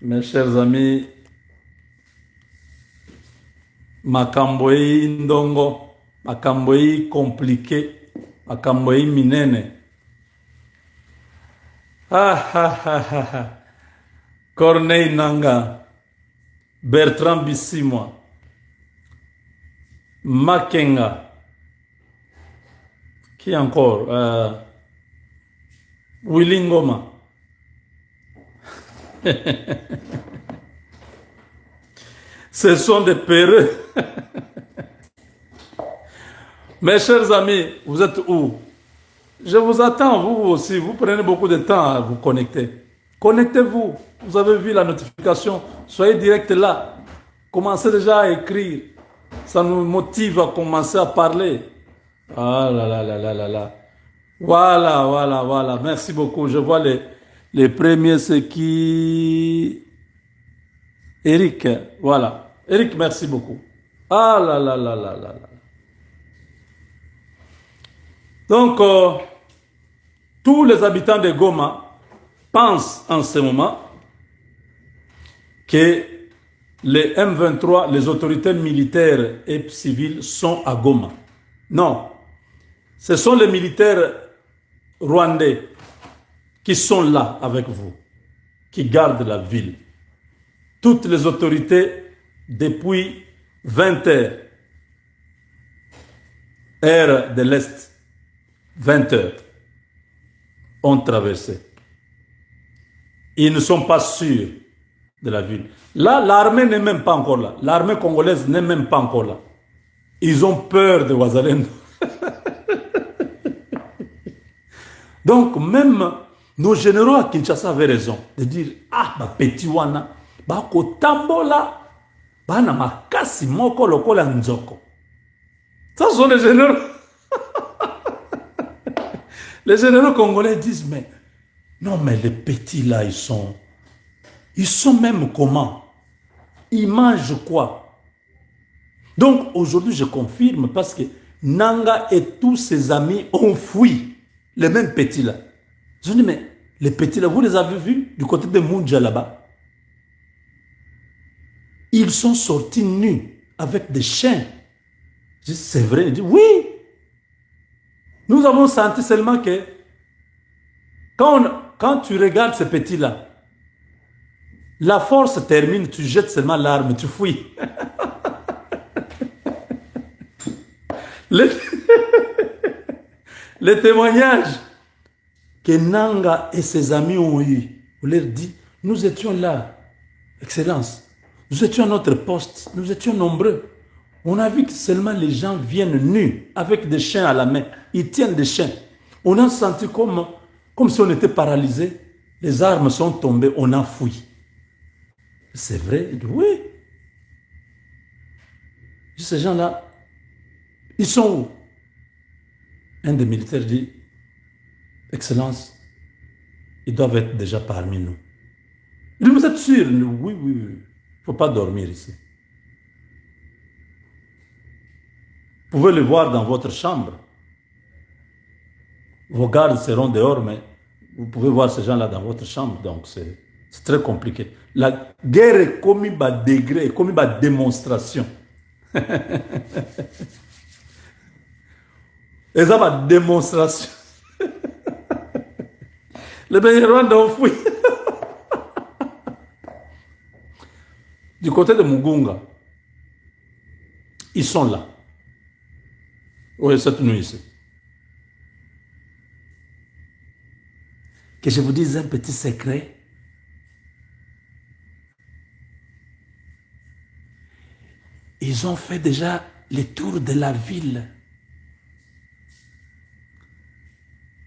Mes chers amis, makambo hii ndongo, makambo hii compliqué, makambo hii minene. Corneille Nanga, Bertrand Bissimwa, Makenga, qui encore? Willy Ngoma. Ce sont des peureux. Mes chers amis, vous êtes où? Je vous attends, vous aussi. Vous prenez beaucoup de temps à vous connecter. Connectez-vous. Vous avez vu la notification. Soyez direct là. Commencez déjà à écrire. Ça nous motive à commencer à parler. Ah là là là là là là. Voilà, voilà, voilà. Merci beaucoup. Je vois les premiers, c'est qui? Eric, voilà. Eric, merci beaucoup. Ah là là là là là là. Donc, tous les habitants de Goma pensent en ce moment que les M23, les autorités militaires et civiles sont à Goma. Non, ce sont les militaires rwandais qui sont là avec vous, qui gardent la ville. Toutes les autorités, depuis 20 heures, heure de l'Est, 20 heures, ont traversé. Ils ne sont pas sûrs de la ville. Là, l'armée n'est même pas encore là. L'armée congolaise n'est même pas encore là. Ils ont peur de Ouazalendo. Donc, même nos généraux à Kinshasa avaient raison de dire, ah, bah, petit wana, bah, kotambola, bah, na makasi moko lokola nzoko. Ça, ce sont les généraux. Les généraux congolais disent, mais, non, mais les petits là, ils sont même comment? Ils mangent quoi? Donc, aujourd'hui, je confirme parce que Nanga et tous ses amis ont fui les mêmes petits là. Je dis, mais les petits là, vous les avez vus du côté de Moundja là-bas? Ils sont sortis nus avec des chiens. Je dis, c'est vrai? Il dit, oui. Nous avons senti seulement que quand tu regardes ces petits là, la force termine, tu jettes seulement l'arme, tu fuis. Les témoignages que Nanga et ses amis ont eu, on leur dit, nous étions là, Excellence, nous étions à notre poste, nous étions nombreux. On a vu que seulement les gens viennent nus, avec des chiens à la main, ils tiennent des chiens. On a senti comme si on était paralysé, les armes sont tombées, on a fui. C'est vrai? Oui. Ces gens-là, ils sont où? Un des militaires dit, Excellence, ils doivent être déjà parmi nous. Il dit, vous êtes sûr? Oui, oui, oui. Il ne faut pas dormir ici. Vous pouvez le voir dans votre chambre. Vos gardes seront dehors, mais vous pouvez voir ces gens-là dans votre chambre. Donc, c'est très compliqué. La guerre est comme un degré, comme une démonstration. Et ça, ma démonstration. Les Rwandais ont fui. Du côté de Mugunga, ils sont là. Oui, cette nuit ici. Que je vous dise un petit secret. Ils ont fait déjà le tour de la ville.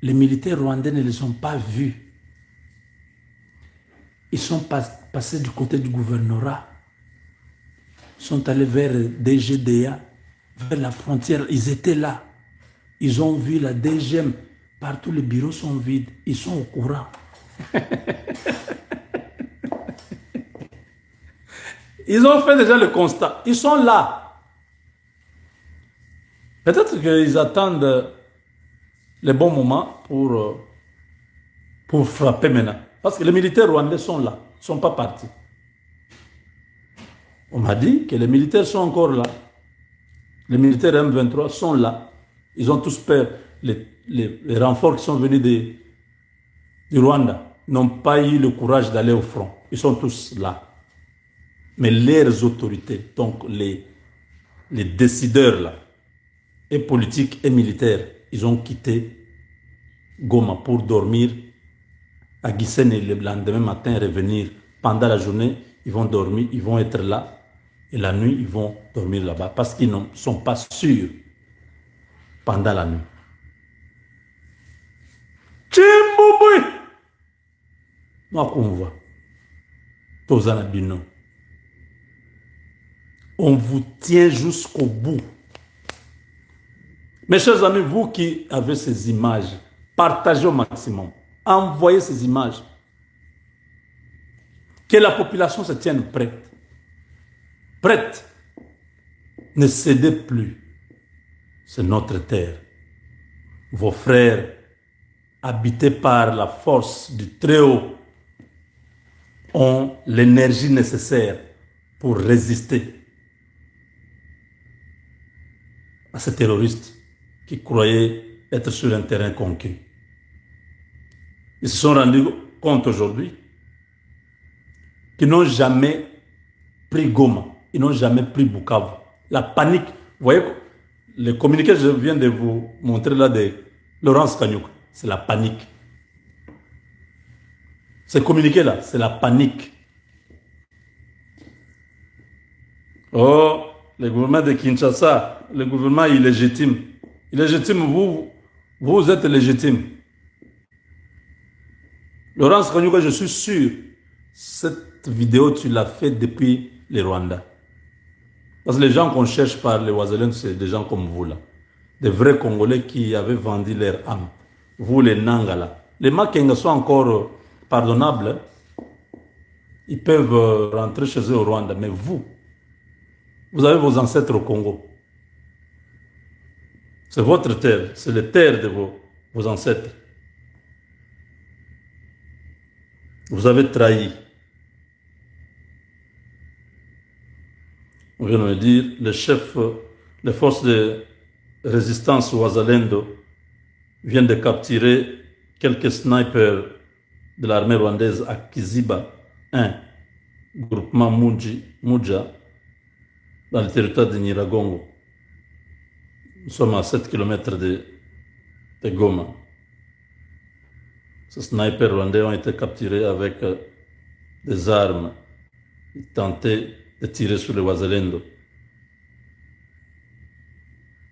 Les militaires rwandais ne les ont pas vus. Ils sont passés du côté du gouvernorat. Ils sont allés vers DGDA, vers la frontière. Ils étaient là. Ils ont vu la DGM. Partout, les bureaux sont vides. Ils sont au courant. Ils ont fait déjà le constat. Ils sont là. Peut-être qu'ils attendent les bons moments pour frapper maintenant. Parce que les militaires rwandais sont là. Ils ne sont pas partis. On m'a dit que les militaires sont encore là. Les militaires M23 sont là. Ils ont tous peur. Les renforts qui sont venus du Rwanda n'ont pas eu le courage d'aller au front. Ils sont tous là. Mais leurs autorités, donc les décideurs là, et politiques et militaires, ils ont quitté Goma pour dormir à Gisenyi et le lendemain matin revenir. Pendant la journée, ils vont dormir, ils vont être là. Et la nuit, ils vont dormir là-bas parce qu'ils ne sont pas sûrs pendant la nuit. Tchimbouboué! Moi, qu'on voit. Tozana Bino. On vous tient jusqu'au bout. Mes chers amis, vous qui avez ces images, partagez au maximum. Envoyez ces images. Que la population se tienne prête. Prête. Ne cédez plus. C'est notre terre. Vos frères, habités par la force du Très-Haut, ont l'énergie nécessaire pour résister à ces terroristes qui croyaient être sur un terrain conquis. Ils se sont rendus compte aujourd'hui qu'ils n'ont jamais pris Goma, ils n'ont jamais pris Bukavu. La panique, vous voyez, le communiqué que je viens de vous montrer là de Laurence Kanyuka, c'est la panique. Ce communiqué-là, c'est la panique. Oh, le gouvernement de Kinshasa, le gouvernement illégitime. Illégitime, vous êtes légitime. Laurence Kanyuka, je suis sûr, cette vidéo, tu l'as faite depuis le Rwanda. Parce que les gens qu'on cherche par les Ouazélènes, c'est des gens comme vous là. Des vrais Congolais qui avaient vendu leur âme. Vous, les Nangala. Les Makenga sont encore pardonnables. Ils peuvent rentrer chez eux au Rwanda. Mais vous avez vos ancêtres au Congo. C'est votre terre. C'est la terre de vos ancêtres. Vous avez trahi. On vient de me dire, le chef, les forces de résistance Wazalendo viennent de capturer quelques snipers de l'armée rwandaise à Kiziba 1, groupement Muja, dans le territoire de Nyiragongo. Nous sommes à 7 km de Goma. Ces snipers rwandais ont été capturés avec des armes. Ils tentaient de tirer sur les Wazalendo.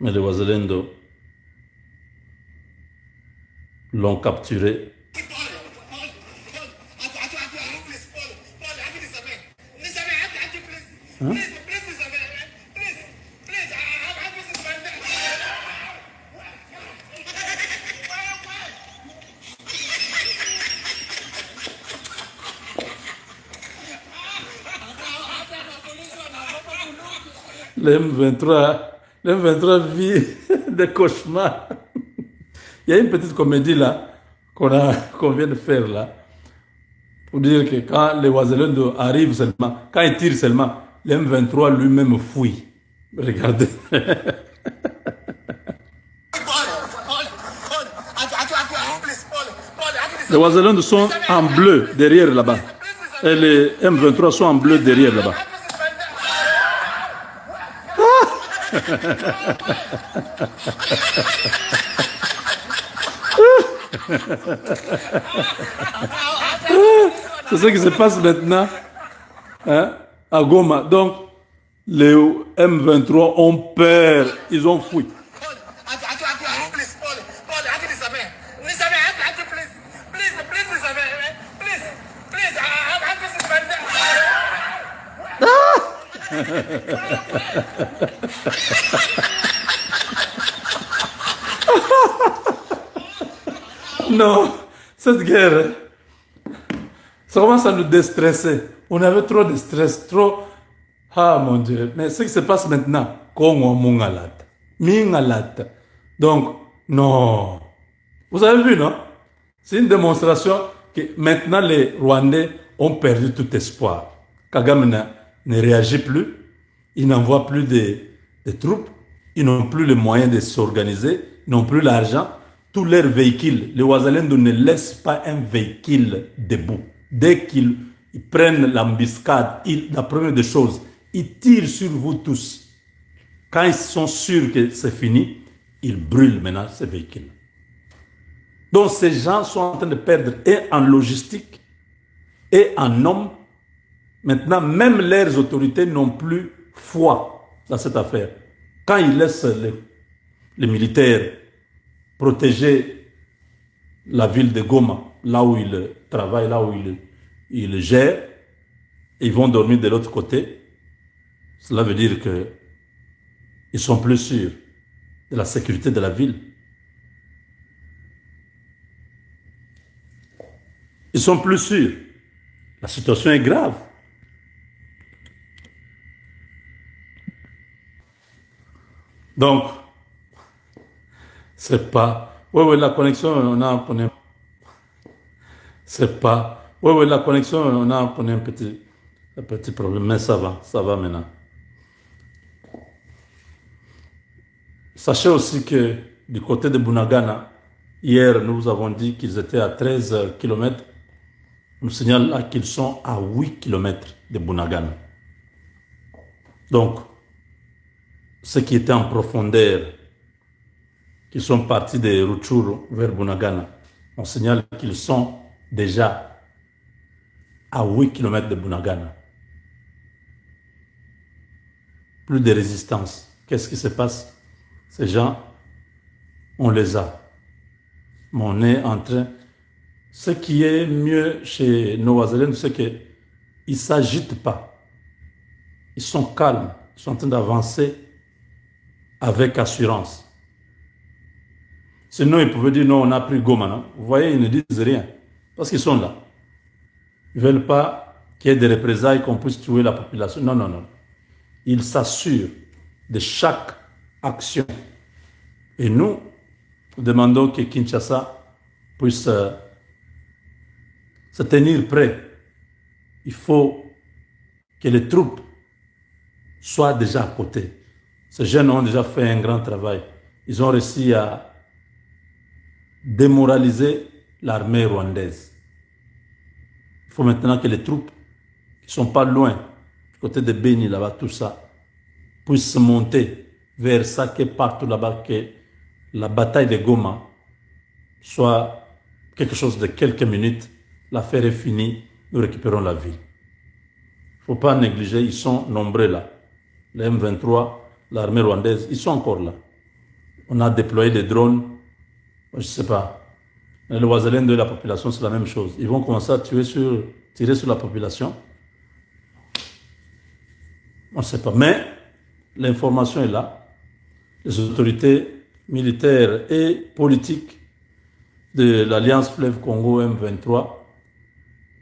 Mais les Wazalendo l'ont capturé. Hein? Le M23 vit des cauchemars. Il y a une petite comédie là qu'on vient de faire là pour dire que quand les Wazalendo arrivent seulement, quand ils tirent seulement, le M23 lui-même fouille. Regardez. Les Wazalendo sont en bleu derrière là-bas. Et les M23 sont en bleu derrière là-bas. C'est ce qui se passe maintenant, hein, à Goma. Donc, les M23 ont peur, ils ont fui. Non, cette guerre, ça commence à nous déstresser. On avait trop de stress, trop... Ah mon Dieu, mais ce qui se passe maintenant, donc, non. Vous avez vu, non? C'est une démonstration que maintenant les Rwandais ont perdu tout espoir. Kagame ne réagit plus, ils n'envoient plus des troupes, ils n'ont plus les moyens de s'organiser, ils n'ont plus l'argent. Tous leurs véhicules, les Ouazalendo ne laissent pas un véhicule debout. Dès qu'ils prennent l'embuscade, la première des choses, ils tirent sur vous tous. Quand ils sont sûrs que c'est fini, ils brûlent maintenant ces véhicules. Donc ces gens sont en train de perdre et en logistique et en hommes. Maintenant, même leurs autorités n'ont plus foi dans cette affaire. Quand ils laissent les militaires protéger la ville de Goma, là où ils travaillent, là où ils gèrent, ils vont dormir de l'autre côté, cela veut dire qu'ils sont plus sûrs de la sécurité de la ville. Ils sont plus sûrs. La situation est grave. Donc, c'est pas... Oui, la connexion, on a un problème. C'est pas... Oui, la connexion, on a un petit problème, mais ça va maintenant. Sachez aussi que du côté de Bunagana, hier, nous avons dit qu'ils étaient à 13 km. On nous signale là qu'ils sont à 8 km de Bunagana. Donc, ceux qui étaient en profondeur, qui sont partis de Rutshuru vers Bunagana, on signale qu'ils sont déjà à 8 km de Bunagana. Plus de résistance. Qu'est-ce qui se passe? Ces gens, on les a. Mais on est en train... Ce qui est mieux chez nos Ouazalendo, c'est qu'ils ne s'agitent pas. Ils sont calmes. Ils sont en train d'avancer avec assurance. Sinon, ils pouvaient dire non, on a pris Goma. Non? Vous voyez, ils ne disent rien. Parce qu'ils sont là. Ils ne veulent pas qu'il y ait des représailles, qu'on puisse tuer la population. Non, non, non. Ils s'assurent de chaque action. Et nous demandons que Kinshasa puisse se tenir prêt. Il faut que les troupes soient déjà à côté. Ces jeunes ont déjà fait un grand travail. Ils ont réussi à démoraliser l'armée rwandaise. Il faut maintenant que les troupes qui ne sont pas loin, du côté de Beni, là-bas, tout ça, puissent monter vers ça, que partout là-bas, que la bataille de Goma soit quelque chose de quelques minutes. L'affaire est finie, nous récupérons la ville. Il ne faut pas négliger, ils sont nombreux là. Les M23, l'armée rwandaise, ils sont encore là. On a déployé des drones, je ne sais pas. Le Ouazalendo de la population, c'est la même chose. Ils vont commencer à tirer sur la population. On ne sait pas. Mais l'information est là. Les autorités militaires et politiques de l'Alliance Fleuve Congo M23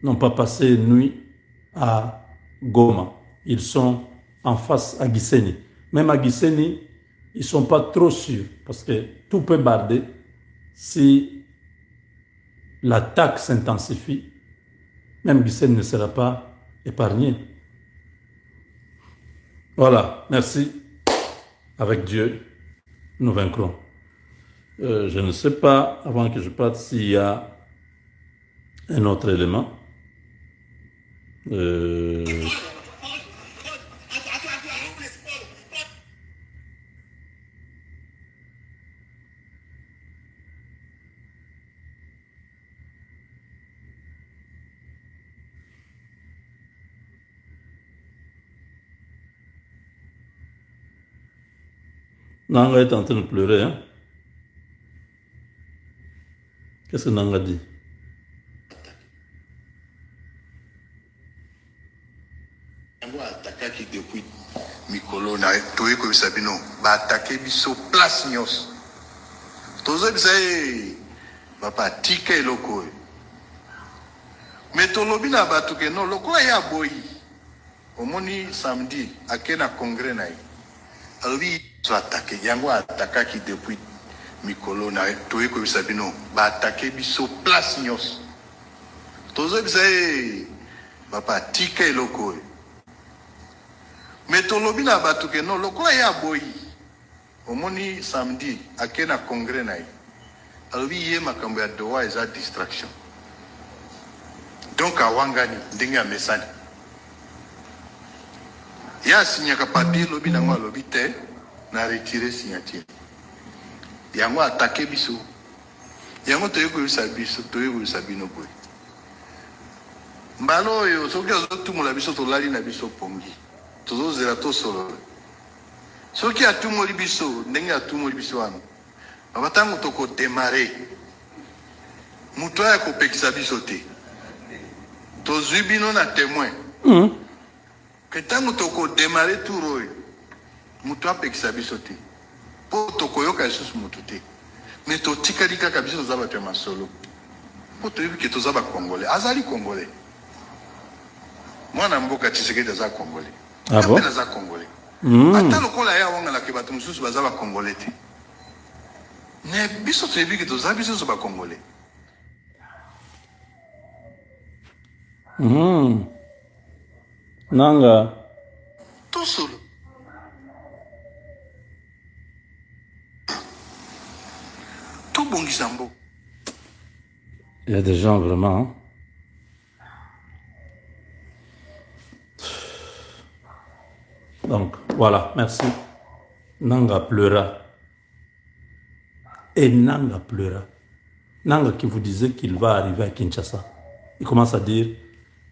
n'ont pas passé une nuit à Goma. Ils sont en face à Gisenyi. Même à Gisenyi, ils ne sont pas trop sûrs parce que tout peut barder si l'attaque s'intensifie. Même Gisenyi ne sera pas épargné. Voilà, merci. Avec Dieu, nous vaincrons. Je ne sais pas, avant que je parte, s'il y a un autre élément. Nanga est en train de pleurer, hein? Qu'est-ce que Nanga dit? Attaqué depuis Mikolo na toye ko sabino ba attaquer biso place nyos. Tozo bisaye ba pa tike loko. Mais tolobi na batu ke no loko ya boyi. Omoni samedi akena congrès na yi. Ali so attaqué yango attaqué depuis Mikolo na toye ko sabino ba attaquer biso place nyos. Tozo bisaye ba pa tike loko. Mais ton lobby n'a pas tout que non, le quoi y a boy. Au moni samedi, à quel congrès naï. Alors oui, ma cambia doa est à distraction. Donc à Wangani, denga mesani. Ya signé que papier lobby n'a pas lobby te, n'a retiré signature. Yango attaqué biso. Yango te yoko biso, te yoko sabino boy. Mbalo yo, soki azotumu la biso to lali na biso pongi. Tozo zerato solo. Soki atumu libiso, ndenge atumu libiso wana. Babatango toko démarrer. Muto ya ko pekisa biso te. Tozwi bino na témoin. Que tango toko démarrer tout roy. Muto ya pekisa biso te. Po toko yoka isusu muto te. Mais to tikali kaka biso zaba te masolo. Po to yebi ke tozaba congolais. Azali congolais. Moi na mboka Tshisekedi aza congolais. Ah bon? Aza congolais. Ata lokola ya wanga la ke bato mususu bazaba congolais te. Mais biso to yebi ke tozaba biso zo ba congolais. Nanga. Tout solo. Tout bon Gizambo. Il y a des gens vraiment. Hein? Donc, voilà, merci. Nanga pleura. Et Nanga pleura. Nanga qui vous disait qu'il va arriver à Kinshasa. Il commence à dire,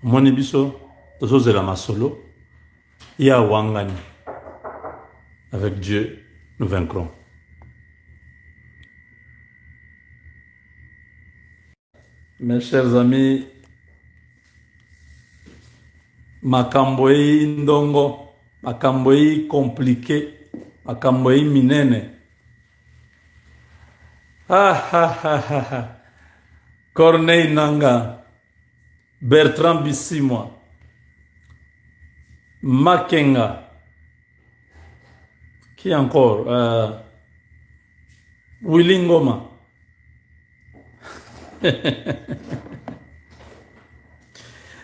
Monibiso, Tozozela Masolo, il y a Wangani. Avec Dieu, nous vaincrons. Mes chers amis, Makamboi Ndongo, Makamboi compliqué, Makamboi minene. Corneille Nanga, Bertrand Bissimwa, Makenga, qui encore Willy Ngoma.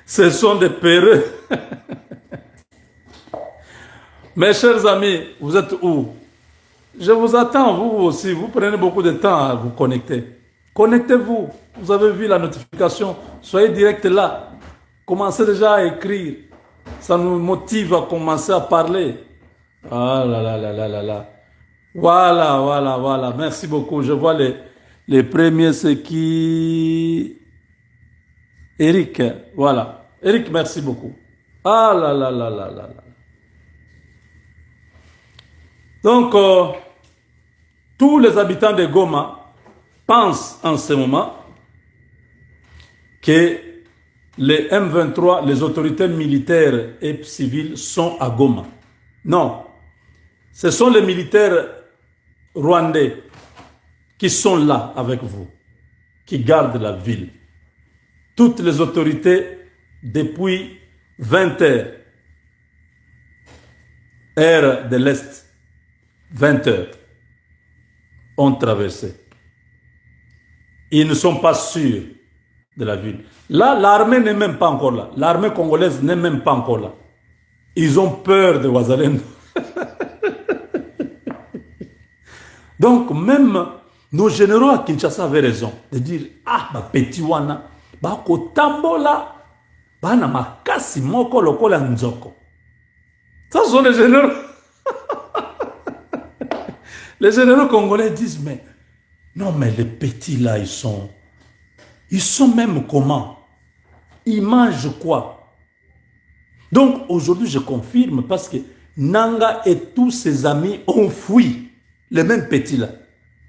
Ce sont des peureux. Mes chers amis, vous êtes où? Je vous attends, vous aussi. Vous prenez beaucoup de temps à vous connecter. Connectez-vous. Vous avez vu la notification. Soyez direct là. Commencez déjà à écrire. Ça nous motive à commencer à parler. Ah là là là là là là. Voilà, voilà, voilà. Merci beaucoup. Je vois les premiers, c'est qui... Eric, voilà. Eric, merci beaucoup. Ah là là là là là là. Donc, tous les habitants de Goma pensent en ce moment que les M23, les autorités militaires et civiles sont à Goma. Non, ce sont les militaires rwandais qui sont là avec vous, qui gardent la ville. Toutes les autorités, depuis 20 heures, heure de l'Est, 20 heures, ont traversé. Ils ne sont pas sûrs de la ville. Là, l'armée n'est même pas encore là. L'armée congolaise n'est même pas encore là. Ils ont peur de Ouazalendo. Donc, même nos généraux à Kinshasa avaient raison de dire, ah, bah, petit wana, bah, kotambola, bah, na makasi moko lokola nzoko. Ça, ce sont les généraux. Les généraux congolais disent, mais, non, mais les petits là, ils sont même comment? Ils mangent quoi? Donc, aujourd'hui, je confirme parce que Nanga et tous ses amis ont fui. Les mêmes petits là.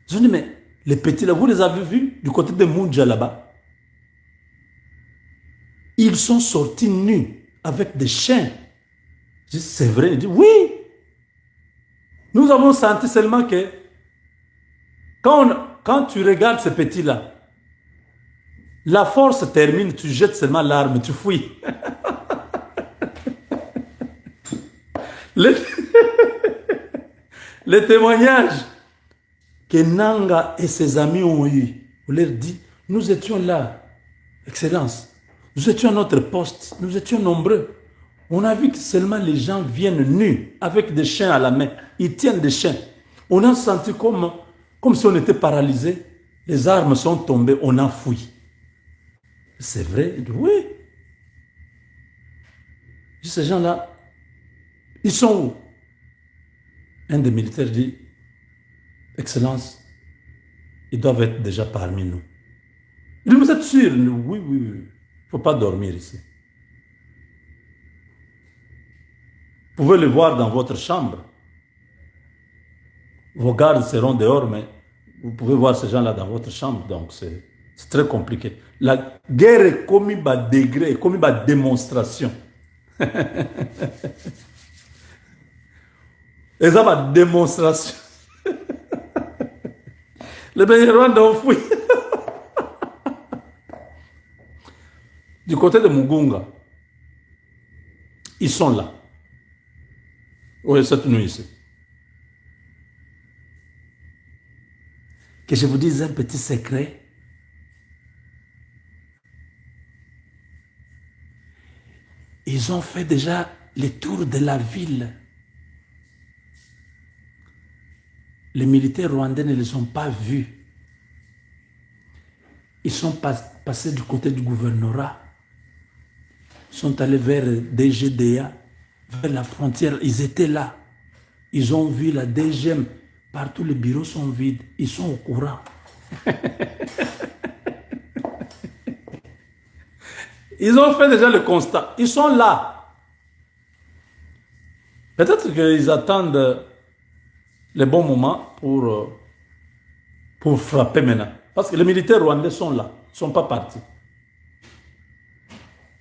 Je dis, mais les petits là, vous les avez vus du côté de Moundja là-bas? Ils sont sortis nus avec des chiens. Je dis, c'est vrai? Il dit, oui. Nous avons senti seulement que quand tu regardes ces petits là, la force termine, tu jettes seulement l'arme, tu fuis. Les témoignages que Nanga et ses amis ont eu, on leur dit, nous étions là, Excellence, nous étions à notre poste, nous étions nombreux. On a vu que seulement les gens viennent nus, avec des chiens à la main. Ils tiennent des chiens. On a senti comme si on était paralysé. Les armes sont tombées, on a fui. C'est vrai, oui. Ces gens-là, ils sont où? Un des militaires dit, Excellence, ils doivent être déjà parmi nous. Il dit, vous êtes sûr? Oui, oui, oui. Il ne faut pas dormir ici. Vous pouvez le voir dans votre chambre. Vos gardes seront dehors, mais vous pouvez voir ces gens-là dans votre chambre. Donc, c'est très compliqué. La guerre est commise par degré, est commise par démonstration. Et ça, par démonstration. Les Rwandais ont fui. Du côté de Mugunga, ils sont là. Oui, cette nuit ici. Que je vous dise un petit secret. Ils ont fait déjà le tour de la ville. Les militaires rwandais ne les ont pas vus. Ils sont passés du côté du gouvernorat. Ils sont allés vers DGDA, vers la frontière. Ils étaient là. Ils ont vu la DGM. Partout, les bureaux sont vides. Ils sont au courant. Ils ont fait déjà le constat. Ils sont là. Peut-être qu'ils attendent les bons moments pour frapper maintenant. Parce que les militaires rwandais sont là. Ils ne sont pas partis.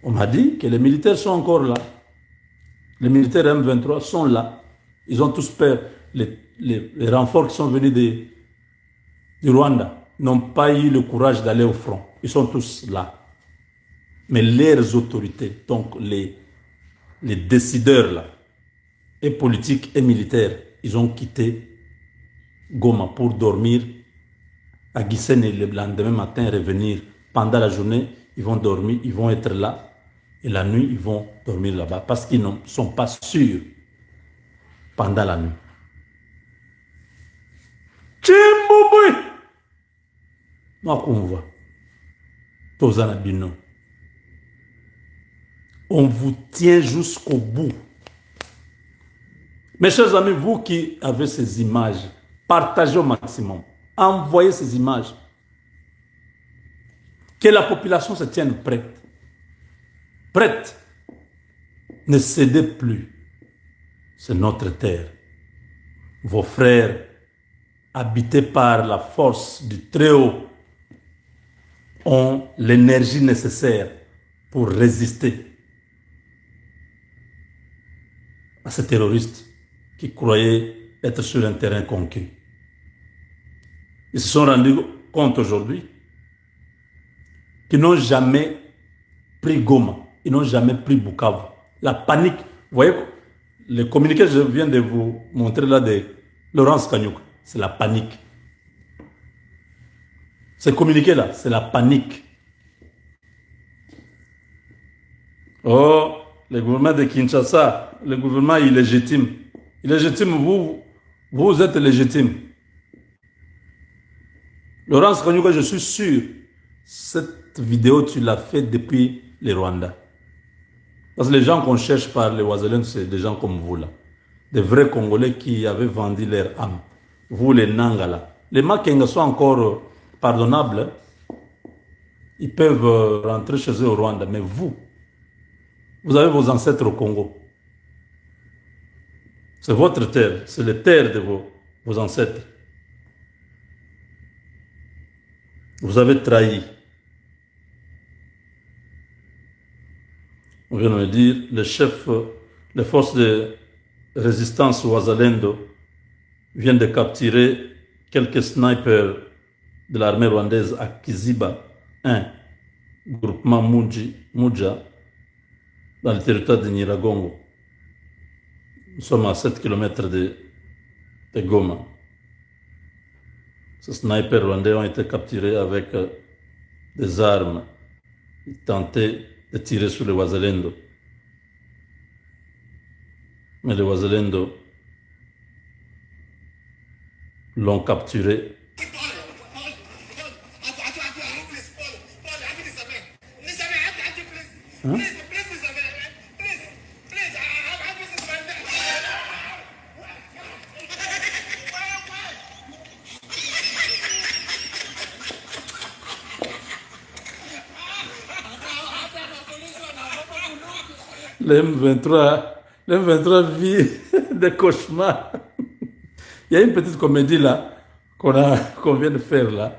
On m'a dit que les militaires sont encore là. Les militaires M23 sont là. Ils ont tous peur. Les renforts qui sont venus du Rwanda n'ont pas eu le courage d'aller au front. Ils sont tous là. Mais leurs autorités, donc les décideurs là, et politiques et militaires, ils ont quitté Goma pour dormir à Gisenyi et le lendemain matin revenir. Pendant la journée, ils vont dormir, ils vont être là. Et la nuit, ils vont dormir là-bas parce qu'ils ne sont pas sûrs pendant la nuit. Chimbouboui! Moi, qu'on voit. Tozanabino. On vous tient jusqu'au bout. Mes chers amis, vous qui avez ces images, partagez au maximum. Envoyez ces images. Que la population se tienne prête. Prête. Ne cédez plus. C'est notre terre. Vos frères, habités par la force du Très-Haut, ont l'énergie nécessaire pour résister à ces terroristes qui croyaient être sur un terrain conquis. Ils se sont rendus compte aujourd'hui qu'ils n'ont jamais pris Goma, ils n'ont jamais pris Bukavu. La panique, vous voyez, le communiqué que je viens de vous montrer là de Laurence Kanyuka, c'est la panique. Ce communiqué-là, c'est la panique. Oh, le gouvernement de Kinshasa, le gouvernement illégitime. Illégitime, vous êtes légitime. Laurence Kanyuka, je suis sûr, cette vidéo, tu l'as faite depuis le Rwanda. Parce que les gens qu'on cherche par les Ouazalènes, c'est des gens comme vous là. Des vrais Congolais qui avaient vendu leur âme. Vous, les Nangala. Les Makenga sont encore pardonnables. Ils peuvent rentrer chez eux au Rwanda. Mais vous avez vos ancêtres au Congo. C'est votre terre. C'est la terre de vos ancêtres. Vous avez trahi. On vient de me dire, le chef, les forces de résistance Ouazalendo viennent de capturer quelques snipers de l'armée rwandaise à Kiziba 1, groupement Muja, dans le territoire de Nyiragongo. Nous sommes à 7 km de Goma. Ces snipers rwandais ont été capturés avec des armes. Ils tentaient de tirer sur les Ouazalendo. Mais les Wazalendo l'ont capturé. Hein? L'M23 vit des cauchemars. Il y a une petite comédie là qu'on vient de faire là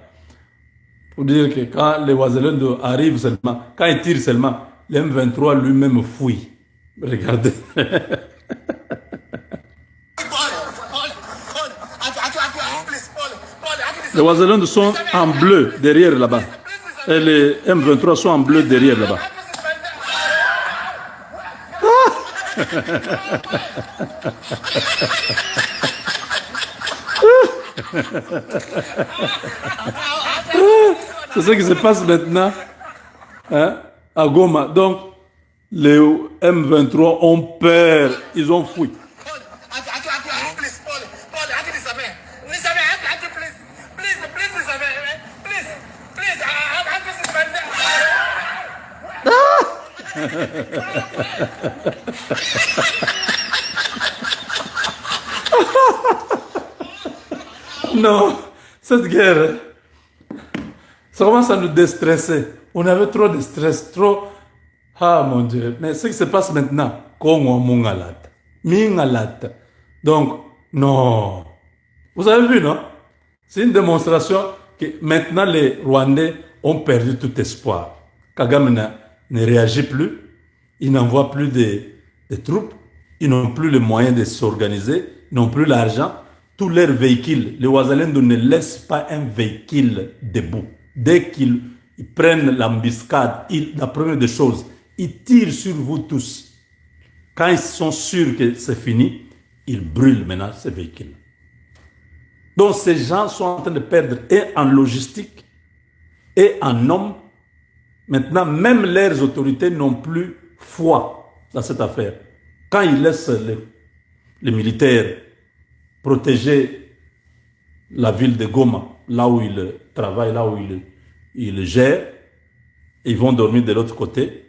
pour dire que quand les Ouazalendo arrivent seulement, quand ils tirent seulement, l'M23 lui-même fouille. Regardez. Les Ouazalendo sont en bleu derrière là-bas. Et les M23 sont en bleu derrière là-bas. C'est ce qui se passe maintenant, hein, à Goma. Donc, les M23 ont peur, ils ont fui. Non, cette guerre, ça commence à nous déstresser. On avait trop de stress, trop... Ah mon Dieu, mais ce qui se passe maintenant, donc, non. Vous avez vu, non? C'est une démonstration que maintenant les Rwandais ont perdu tout espoir. Kagame ne réagit plus, il n'envoie plus de troupes, ils n'ont plus les moyens de s'organiser, ils n'ont plus l'argent. Tous leurs véhicules, les Ouazalendo ne laissent pas un véhicule debout. Dès qu'ils prennent l'embuscade, la première des choses, ils tirent sur vous tous. Quand ils sont sûrs que c'est fini, ils brûlent maintenant ces véhicules. Donc ces gens sont en train de perdre et en logistique et en hommes. Maintenant, même leurs autorités n'ont plus foi dans cette affaire. Quand ils laissent les militaires protéger la ville de Goma, là où ils travaillent, là où ils gèrent, ils vont dormir de l'autre côté.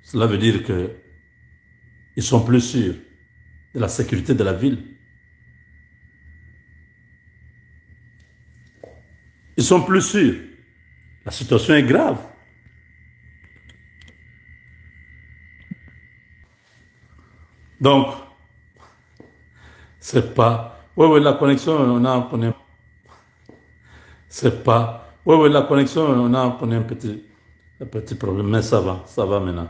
Cela veut dire qu'ils sont plus sûrs de la sécurité de la ville. Ils sont plus sûrs. La situation est grave. Donc, c'est pas... Oui, la connexion, on a un... C'est pas... Oui, la connexion, on a un petit problème, mais ça va maintenant.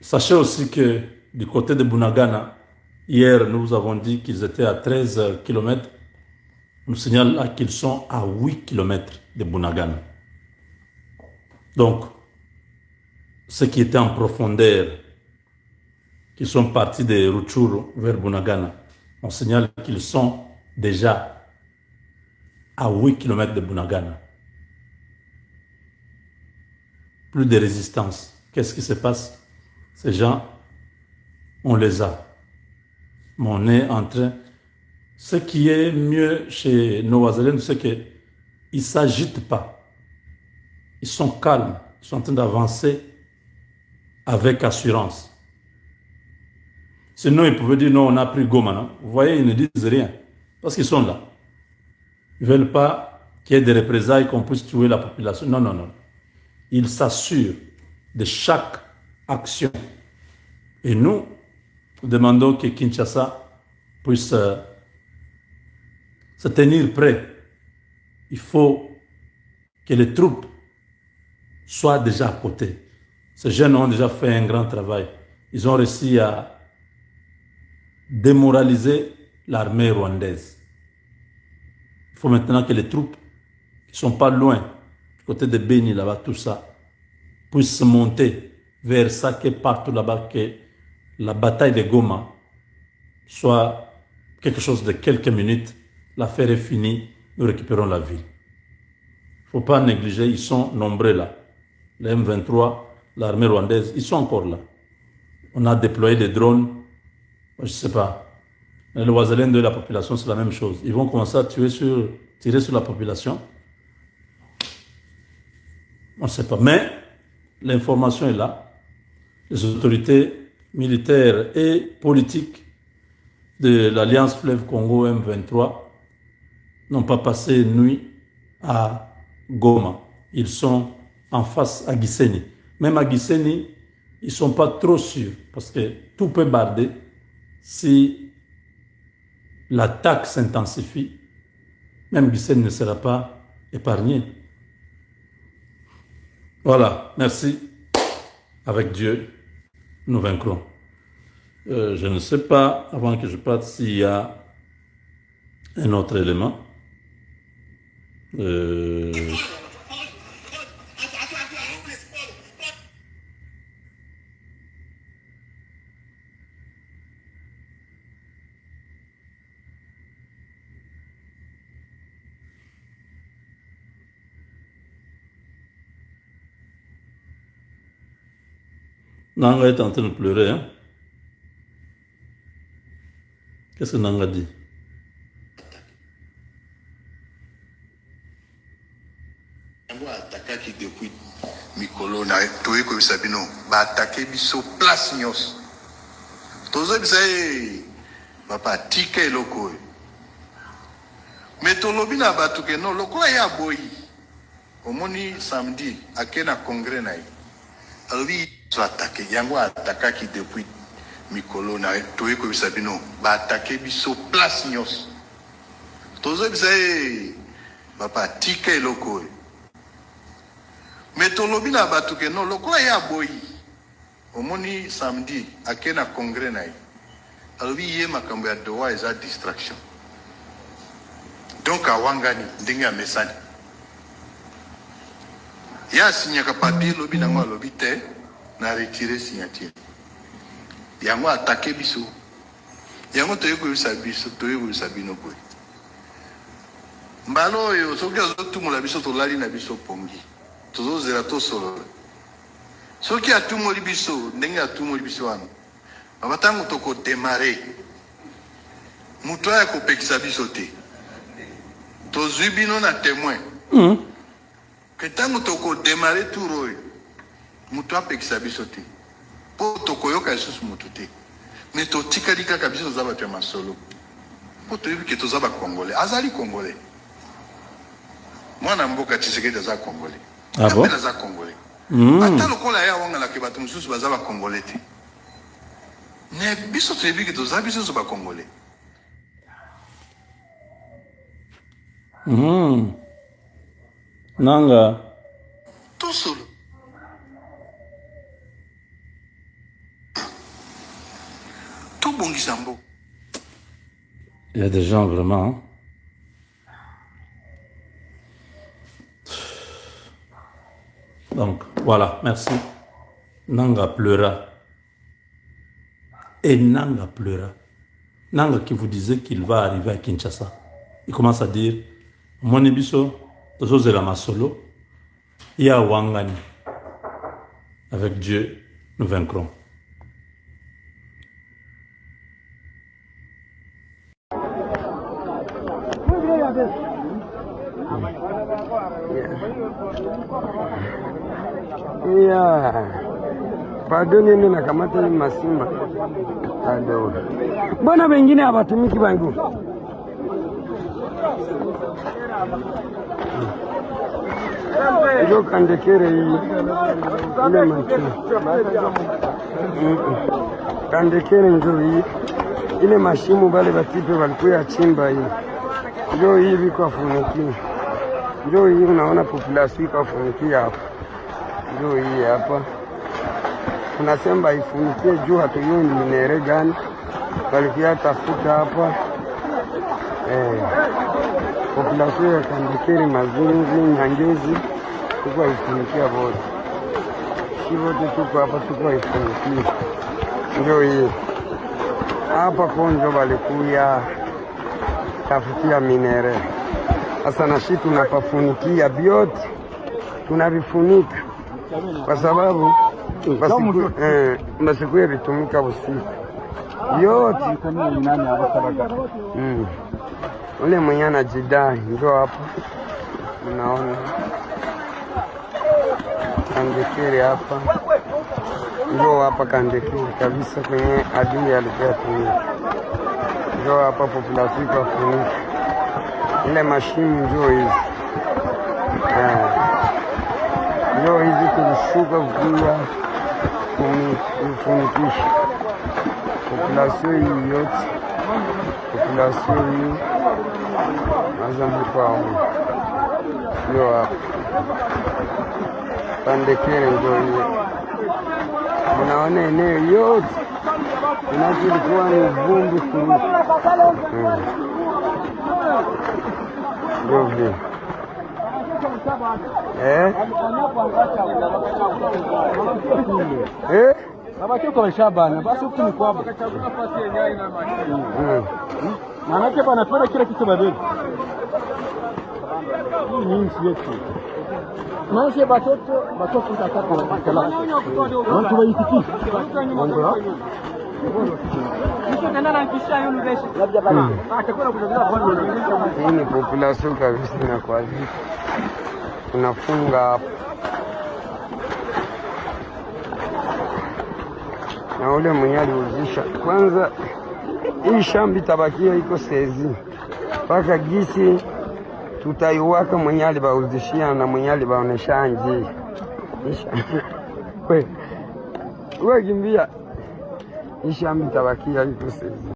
Sachez aussi que du côté de Bunagana, hier, nous avons dit qu'ils étaient à 13 km. On nous signale là qu'ils sont à 8 km de Bunagana. Donc, ceux qui étaient en profondeur, qui sont partis de Rutshuru vers Bunagana, on signale qu'ils sont déjà à 8 km de Bunagana. Plus de résistance. Qu'est-ce qui se passe? Ces gens, on les a. Mais on est en train... Ce qui est mieux chez nos Ouazalendo, c'est qu'ils ne s'agitent pas. Ils sont calmes. Ils sont en train d'avancer avec assurance. Sinon, ils pouvaient dire non, on a pris Goma. Non? Vous voyez, ils ne disent rien. Parce qu'ils sont là. Ils ne veulent pas qu'il y ait des représailles, qu'on puisse tuer la population. Non, non, non. Ils s'assurent de chaque action. Et nous demandons que Kinshasa puisse se tenir prêt. Il faut que les troupes soient déjà à côté. Ces jeunes ont déjà fait un grand travail. Ils ont réussi à démoraliser l'armée rwandaise. Il faut maintenant que les troupes qui ne sont pas loin, du côté de Beni, là-bas, tout ça, puissent monter vers Sake, partout là-bas, que la bataille de Goma soit quelque chose de quelques minutes. L'affaire est finie, nous récupérons la ville. Il ne faut pas négliger, ils sont nombreux là. Les M23, l'armée rwandaise, ils sont encore là. On a déployé des drones. Je ne sais pas. Le Ouazalène de la population, c'est la même chose. Ils vont commencer à tirer sur la population. On ne sait pas. Mais l'information est là. Les autorités militaires et politiques de l'Alliance Fleuve Congo M23 n'ont pas passé une nuit à Goma. Ils sont en face à Gisenyi. Même à Gisenyi, ils ne sont pas trop sûrs parce que tout peut barder si l'attaque s'intensifie. Même Gisenyi ne sera pas épargné. Voilà, merci. Avec Dieu, nous vaincrons. Je ne sais pas, avant que je parte, s'il y a un autre élément. Nanga est en train de pleurer, hein? Qu'est-ce que Nanga dit? Attaqué depuis Mikolo, Toye Sabino, va attaquer biso place nyos. Tozo bisaye, papa tike loko. Mais tolobi na batuke no loko ya boyi. Omoni samedi akena congrès na. Ali so attaqué, yango attaqué depuis Mikolo na Toye Sabino, va attaquer biso place nyos. Tozo bisaye, papa tike loko. Mais tolobi na batuke no lokola ya boyi omoni samedi akena congrès na alwi ye makambo ya doa eza distraction donc awangani ndenge ya mesani ya signaka papier lobi nango alobi te na retirer signature yango attaqué biso yango toyebisa biso toyebisa bino boy mbalo oyo soki azotumula biso tolali na biso pongi tozozela tosolo soki atumoli biso ndenge atumoli biso wana batango toko démarrer muto ya kopekisa biso te tozwi bino na témoin que tango toko démarrer tour oyo muto apekisa biso te po tokoyoka lisusu mutu te mais totikali kaka biso toza bato ya masolo po toyebi ke toza bakongolais azali congolais mwana mboka Tshisekedi aza congolais. Ah bon? Attends, le cola est à la Kibatum sous Bazava Congolais. Mais biso trebi que tous abisos sont pas congolais. Nanga. Tout seul. Tout bon Gisambo. Il y a des gens vraiment. Hein? Donc, voilà, merci. Nanga pleura. Et Nanga pleura. Nanga qui vous disait qu'il va arriver à Kinshasa. Il commence à dire, mon ibiso, tozo la masolo, ya wangani. Avec Dieu, nous vaincrons. Pardon mimi nakamata ni Masimba. Ado. Bwana wengine hawatumiki bangu. Ndio kandekere hii. Ile machi. Kandekere ndio hii. Ile mashimu bale batipe walikuwa chimba hii. Ndio hii biko funiki. Ndio hii unaona population iko funiki hapa. Ndio hii hapa. Tunasema ifunikie juu hatuyoni minere gani. Walikuwa tafuta hapa. Population ya Kandekere, Mazunzi, Nyangezi tuko ifunikia wote. Si wote tuko hapa tuko ifunikia. Ndio hii. Hapa konjo walikuwa tafutia minere. Sasa na sisi tunapafunikia vyote. Tunavifunika. Kwa sababu masiku yavitumika usiku yote. Ule mwenye anajidai ndio hapo unaona Kandekere hapa, ndio hapa Kandekere kabisa kwenye adui alikuwa tumia, ndio hapa population ikafunika ile mashini, ndio hizi ndio hizi kulishuka kukia kufunikisha population hii yote, population hii mazambukwao ndio hapa Kandekere, ndio hiyo unaona eneo yote inachilikuwa ni vumbi kuru ndio vile kwa shabana basi huku ni kwabo. Maana wanapenda kila kitu badili. Hii ni nchi yetu. Maana batoto tutataka kala. Watu waitikisha. Hii ni population kabisa na kwa hiyo tunafunga hapa. Na ule mwenye aliuzisha kwanza, hii shamba tabakia iko sezi mpaka gisi tutaiwaka mwenye alibauzishia na mwenye alibaonesha nje. Wewe kimbia, hii shamba tabakia iko sezi.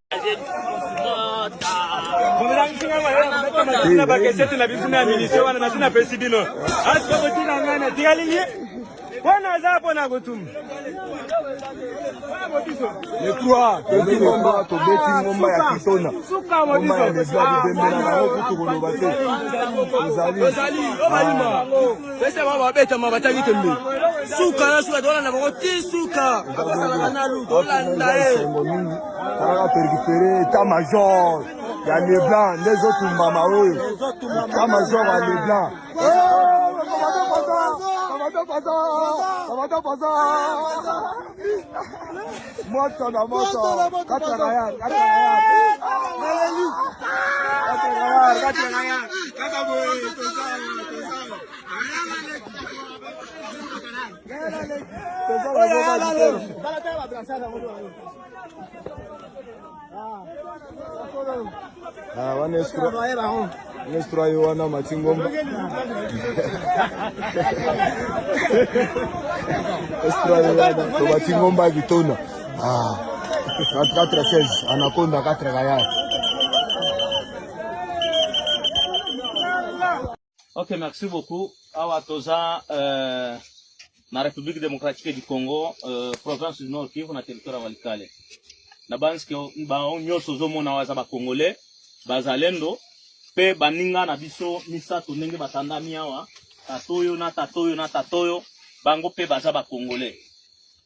Bwana zapo na kutumu. Le croix, ngomba to beti ngomba ya kitona. Ngomba ya bezali bembela na kutu kolobate. Bezali, obalima. Pesa baba beta mabataki tembe. Suka na suka dola na boti suka. Akasala na lu dola ndae. Ara récupérer état major. Ya les blancs, les autres mama eux. État major à les blancs. Moto na moto, kataraya. Nestra Yohana Matingomba. Nestra Yohana Matingomba Vitona. 4-16 anakonda 4 gaya. Ok, merci beaucoup. Awa toza na République démocratique du Congo, province du Nord Kivu na territoire ya Walikale. Na banski ba onyoso zomona waza ba Congolais, bazalendo pe baninga na biso misato ndenge batandami awa, tatoyo na tatoyo na tatoyo, bango pe baza ba Congolais.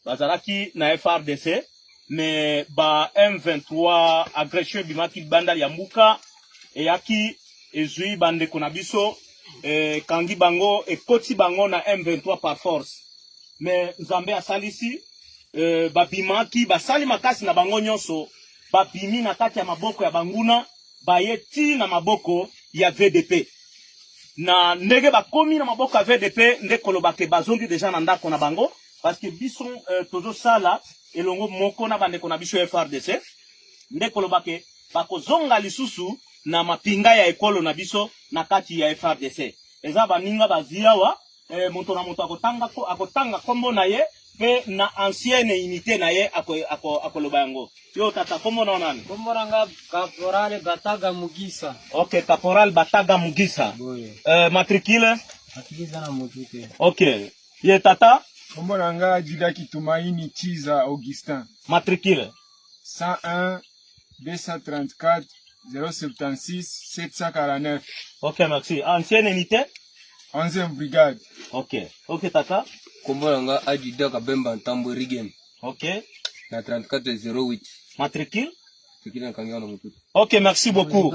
Bazalaki na FRDC, mais ba M23 agression bimaki bandali ya mbuka eyaki ezui bande kona biso kangi bango ekoti bango na M23 par force. Mais Nzambe asalisi babimaki basali makasi na bango nyonso babimi na kati ya maboko ya banguna bayeti na maboko ya VDP. Na ndenge bakomi na maboko ya VDP nde kolobake bazongi deja na ndako na bango parce que biso tozo sala elongo moko na bande kona biso FRDC nde kolobake bakozonga lisusu na mapinga ya ekolo na biso na kati ya FRDC. Eza baninga baziawa moto na moto akotanga kombo na ye pe na ancienne unité na ye akoloba yango. Yo tata kombo na nani? Kombo nanga Caporal Bataga Mugisa. OK, Caporal Bataga Mugisa. Matricule? Matricule na mutute. OK. Ye tata? Kombo nanga Jidaki Tumaini Chiza Augustin. Matricule? 101 234 076 749. OK, merci. Ancienne unité? 11e brigade. OK. OK tata? Kombo nanga Adida Kabemba Ntambo Rigen. OK. Na 3408. Matricule? Tukina kangana na mututu. OK, merci beaucoup.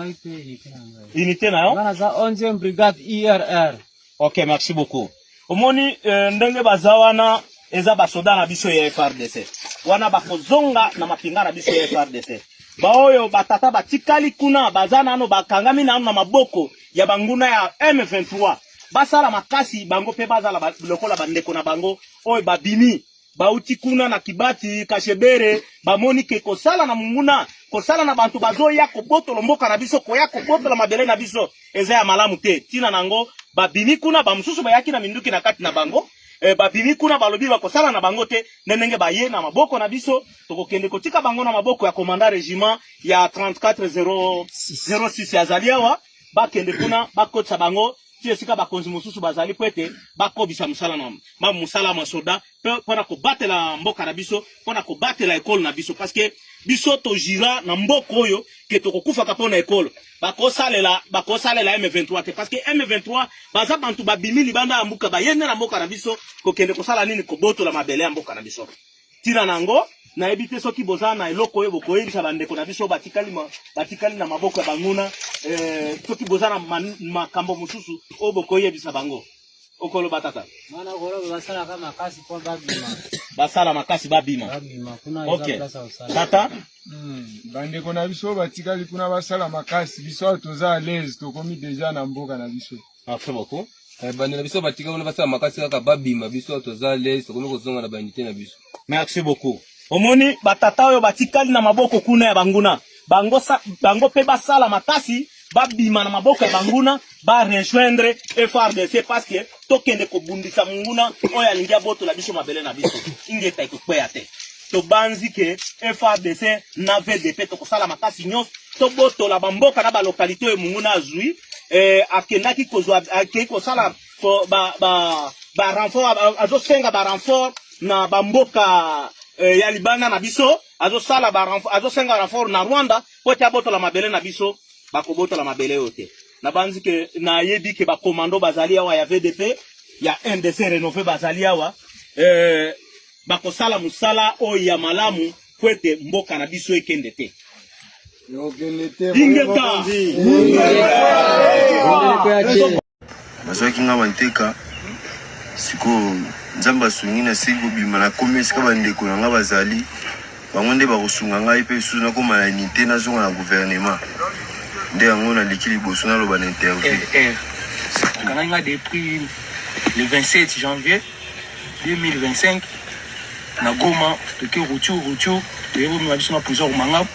Unité na yo? Ngana za 11e brigade IRR. OK, merci beaucoup. Omoni ndenge bazawana eza basoda na biso ya FRDC wana bakozonga na mapinga na biso ya FRDC baoyo batata batikali kuna bazana ano bakangami na maboko ya banguna ya M23 basala makasi bango pe bazala lokola bandeko na bango oyo babimi bauti kuna na Kibati Kashebere bamoni ke kosala na munguna kosala na bantu bazoya koboto mboka na biso koya koboto la mabele na biso eza ya malamu te tina nango babimi kuna bamususu bayaki na minduki na kati na bango babimi kuna balobi bakosala na bango te nenenge baye na maboko na biso tokokende kotika bango na maboko ya komanda regiment ya 3406 ya Zaliawa bakende kuna bakotsa bango sika bakonzi mususu bazali kwete bakobisa musala na musala masoda pona ko batela mboka na biso pona ko batela école na biso parce que biso to jira na mboko oyo ke tokokufa ka pona école bakosalela M23 te parce que M23 baza bantu babimi libanda ya mbuka bayende na mboka na biso kokende kosala nini ko botola mabele ya mboka na biso tina nango na ebite soki bozana na eloko oyo bokoyebisa bandeko na biso batikali na maboko ya banguna soki bozana makambo mususu oyo bokoyebisa bango okolo batata mana goro basala kama makasi kwa babima basala makasi babima kuna okay tata bandeko na biso batikali kuna basala makasi biso toza à l'aise tokomi déjà na mboka na biso merci beaucoup bandeko na biso batikali kuna basala makasi kaka babima biso toza à l'aise tokomi kozonga na bandité na biso merci beaucoup omoni batata oyo batikali na maboko kuna ya banguna bango pe basala makasi babima na maboko ya banguna ba rejoindre FRDC parce que tokende kobundisa munguna oyo alingia boto la biso mabele na biso ingeta ikokwea te to banzi ke FRDC na VDP to kosala makasi nyos to boto la bamboka na ba localité oyo munguna azui akendaki kozwa akekosala ba renfort azosenga ba renfort na bamboka ya Libana na biso azosenga renfort na Rwanda pote aboto la mabele na biso bakoboto la mabele yote na banzi ke na yebi ke ba commando bazali awa ya VDP ya NDC rénové bazali awa bakosala musala o ya malamu kwete mboka na biso ekende te ingeta bazwaki nga banteka siko nzambe asungi na siko bima na komi esika bandeko na nga bazali bango nde bakosunga ngai mpe lisusu nakoma na unité nazonga na gouvernement nde yango naleki liboso naloba na interview kananga depuis le 27 janvier 2025 na Goma toke Ruchuru toyebomima biso na prison Rumanga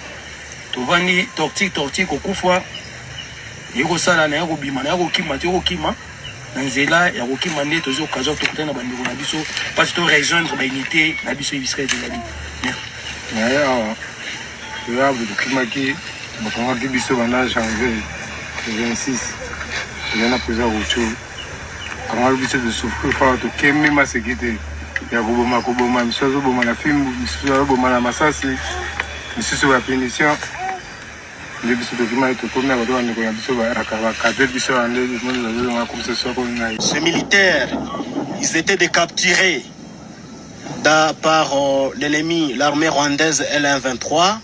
tovandi tortique kokufwa yekosala na yakobima na yakokima tokokima na nzela ya kokima nde tozi occasion tokutana na bandeko na biso parce to rejoindre baunité na biso Israël ezali naye awa toyabu tokimaki bakangaki biso banda janvier 26 toza na prison Ruchuru kangaki biso tosouffrir fort tokemi maseki te ya koboma misusu azoboma na fimbu misusu azoboma na masasi misusu ya pénition nde biso tokimaki tokomi na bato bandeko na biso bakadre biso bande azozonga komisation komi na ye. Ces militaires, ils étaient décapturés par l'ennemi, l'armée rwandaise L123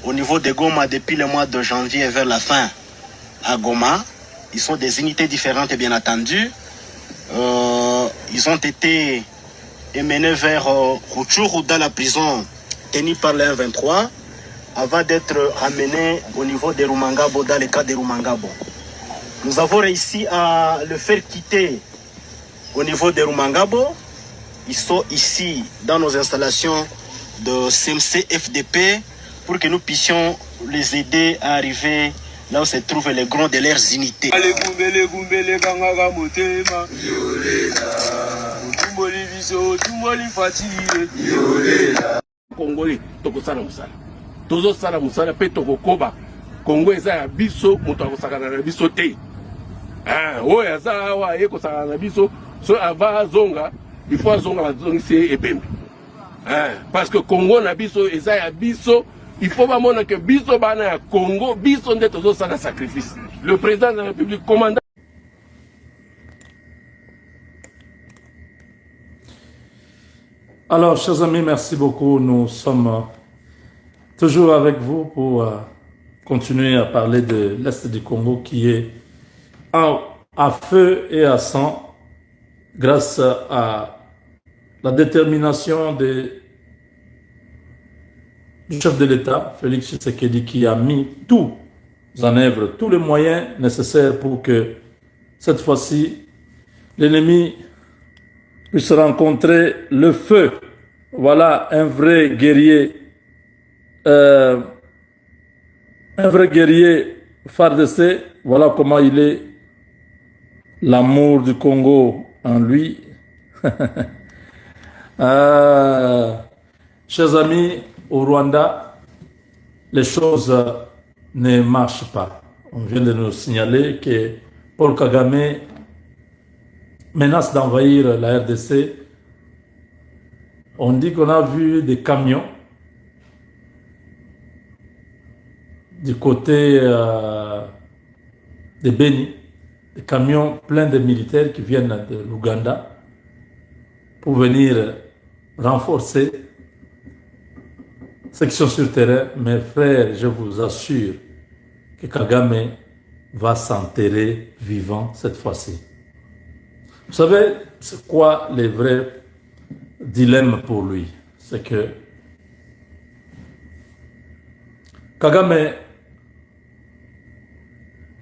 au niveau de Goma depuis le mois de janvier vers la fin à Goma. Ils sont des unités différentes bien entendu. Ils ont été emmenés vers Rutshuru dans la prison tenue par le 23 avant d'être ramenés au niveau de Rumangabo, dans le cas de Rumangabo. Nous avons réussi à le faire quitter au niveau de Rumangabo. Ils sont ici dans nos installations de CMC FDP pour que nous puissions les aider à arriver là où se trouvent les grands de leurs unités. Congolais, tokosala musala. Tozo sala musala pe tokokoba. Congo eza ya biso, moto akosakana na biso te. Oyo aza awa ye kosakana na biso, so ava zonga, il faut zonga bazongisi ebembe. Parce que Congo na biso eza ya biso, il faut bamona que biso bana ya Congo, biso nde tozo sala sacrifice. Le président de la République commandant. Alors, chers amis, merci beaucoup. Nous sommes toujours avec vous pour continuer à parler de l'Est du Congo qui est à feu et à sang grâce à la détermination du chef de l'État, Félix Tshisekedi, qui a mis tout en œuvre, tous les moyens nécessaires pour que cette fois-ci, l'ennemi puisse rencontrer le feu. Voilà un vrai guerrier FARDC. Voilà comment il est, l'amour du Congo en lui. Chers amis, au Rwanda, les choses ne marchent pas. On vient de nous signaler que Paul Kagame menace d'envahir la RDC. On dit qu'on a vu des camions du côté de Beni, des camions pleins de militaires qui viennent de l'Ouganda pour venir renforcer ceux qui sont sur terrain. Mes frères, je vous assure que Kagame va s'enterrer vivant cette fois-ci. Vous savez, c'est quoi les vrais dilemmes pour lui? C'est que Kagame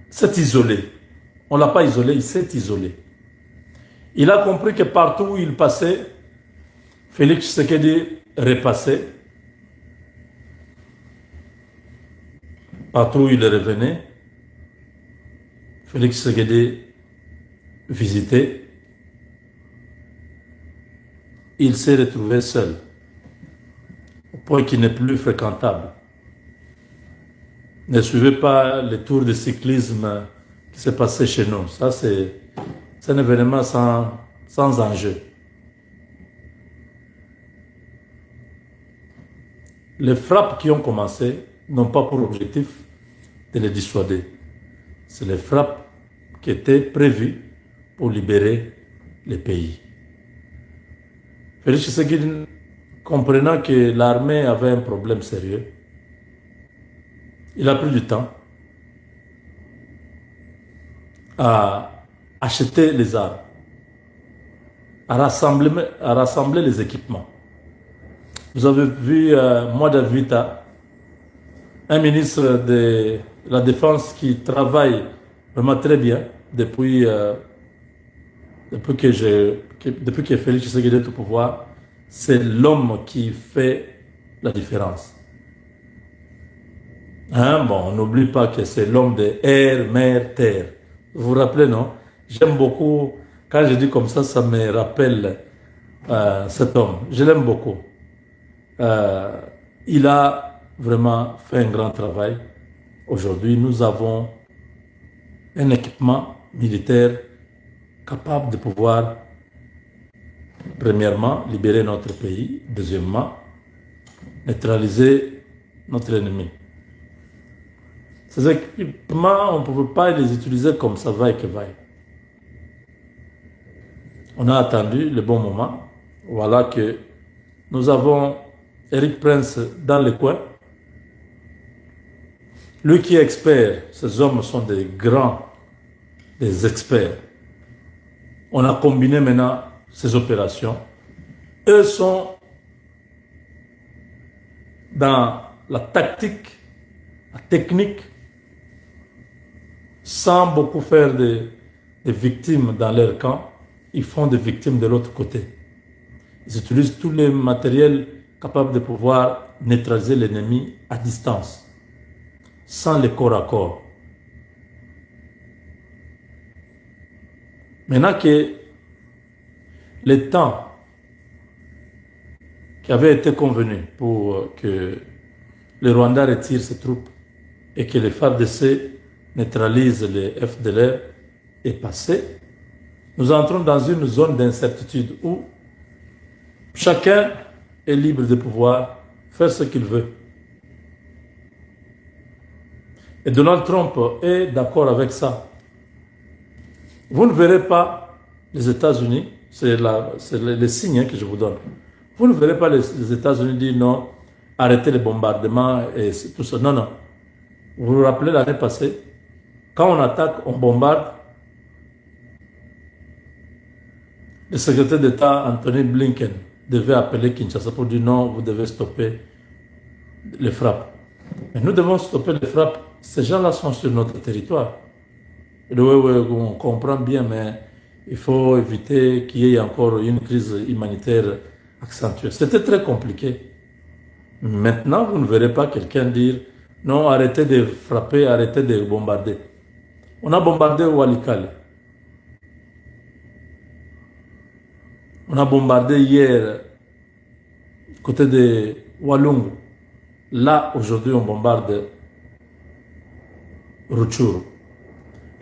s'est isolé. On ne l'a pas isolé, il s'est isolé. Il a compris que partout où il passait, Félix Tshisekedi repassait. Partout où il revenait, Félix Tshisekedi visitait. Il s'est retrouvé seul, au point qu'il n'est plus fréquentable. Ne suivez pas les tours de cyclisme qui s'est passé chez nous. Ça, c'est un événement sans enjeu. Les frappes qui ont commencé n'ont pas pour objectif de les dissuader. C'est les frappes qui étaient prévues pour libérer les pays. Félix Tshisekedi, comprenant que l'armée avait un problème sérieux, il a pris du temps à acheter les armes, à rassembler les équipements. Vous avez vu Mwada Vita, un ministre de la Défense qui travaille vraiment très bien depuis que Félix Tshisekedi est au pouvoir. C'est l'homme qui fait la différence. Hein? Bon, on n'oublie pas que c'est l'homme de air, mer, terre. Vous vous rappelez, non? J'aime beaucoup, quand je dis comme ça me rappelle cet homme. Je l'aime beaucoup. Il a vraiment fait un grand travail. Aujourd'hui, nous avons un équipement militaire capable de pouvoir, premièrement, libérer notre pays, deuxièmement, neutraliser notre ennemi. Ces équipements, on ne peut pas les utiliser comme ça, vaille que vaille. On a attendu le bon moment. Voilà que nous avons Eric Prince dans le coin. Lui qui est expert, ces hommes sont des grands, des experts. On a combiné maintenant ces opérations. Eux sont dans la tactique, la technique, sans beaucoup faire des victimes dans leur camp. Ils font des victimes de l'autre côté. Ils utilisent tous les matériels capables de pouvoir neutraliser l'ennemi à distance, sans le corps à corps. Maintenant que le temps qui avait été convenu pour que le Rwanda retire ses troupes et que les FARDC neutralisent les FDLR est passé, nous entrons dans une zone d'incertitude où chacun est libre de pouvoir faire ce qu'il veut. Et Donald Trump est d'accord avec ça. Vous ne verrez pas les États-Unis, c'est le signe que je vous donne. Vous ne verrez pas les États-Unis dire non, arrêtez les bombardements et tout ça. Non, non. Vous vous rappelez l'année passée, quand on attaque, on bombarde. Le secrétaire d'État Anthony Blinken devait appeler Kinshasa pour dire non, vous devez stopper les frappes. Mais nous devons stopper les frappes. Ces gens-là sont sur notre territoire. Oui, on comprend bien, mais il faut éviter qu'il y ait encore une crise humanitaire accentuée. C'était très compliqué. Maintenant, vous ne verrez pas quelqu'un dire non, arrêtez de frapper, arrêtez de bombarder. On a bombardé Walikale. On a bombardé hier côté de Walungu. Là, aujourd'hui, on bombarde Rutshuru.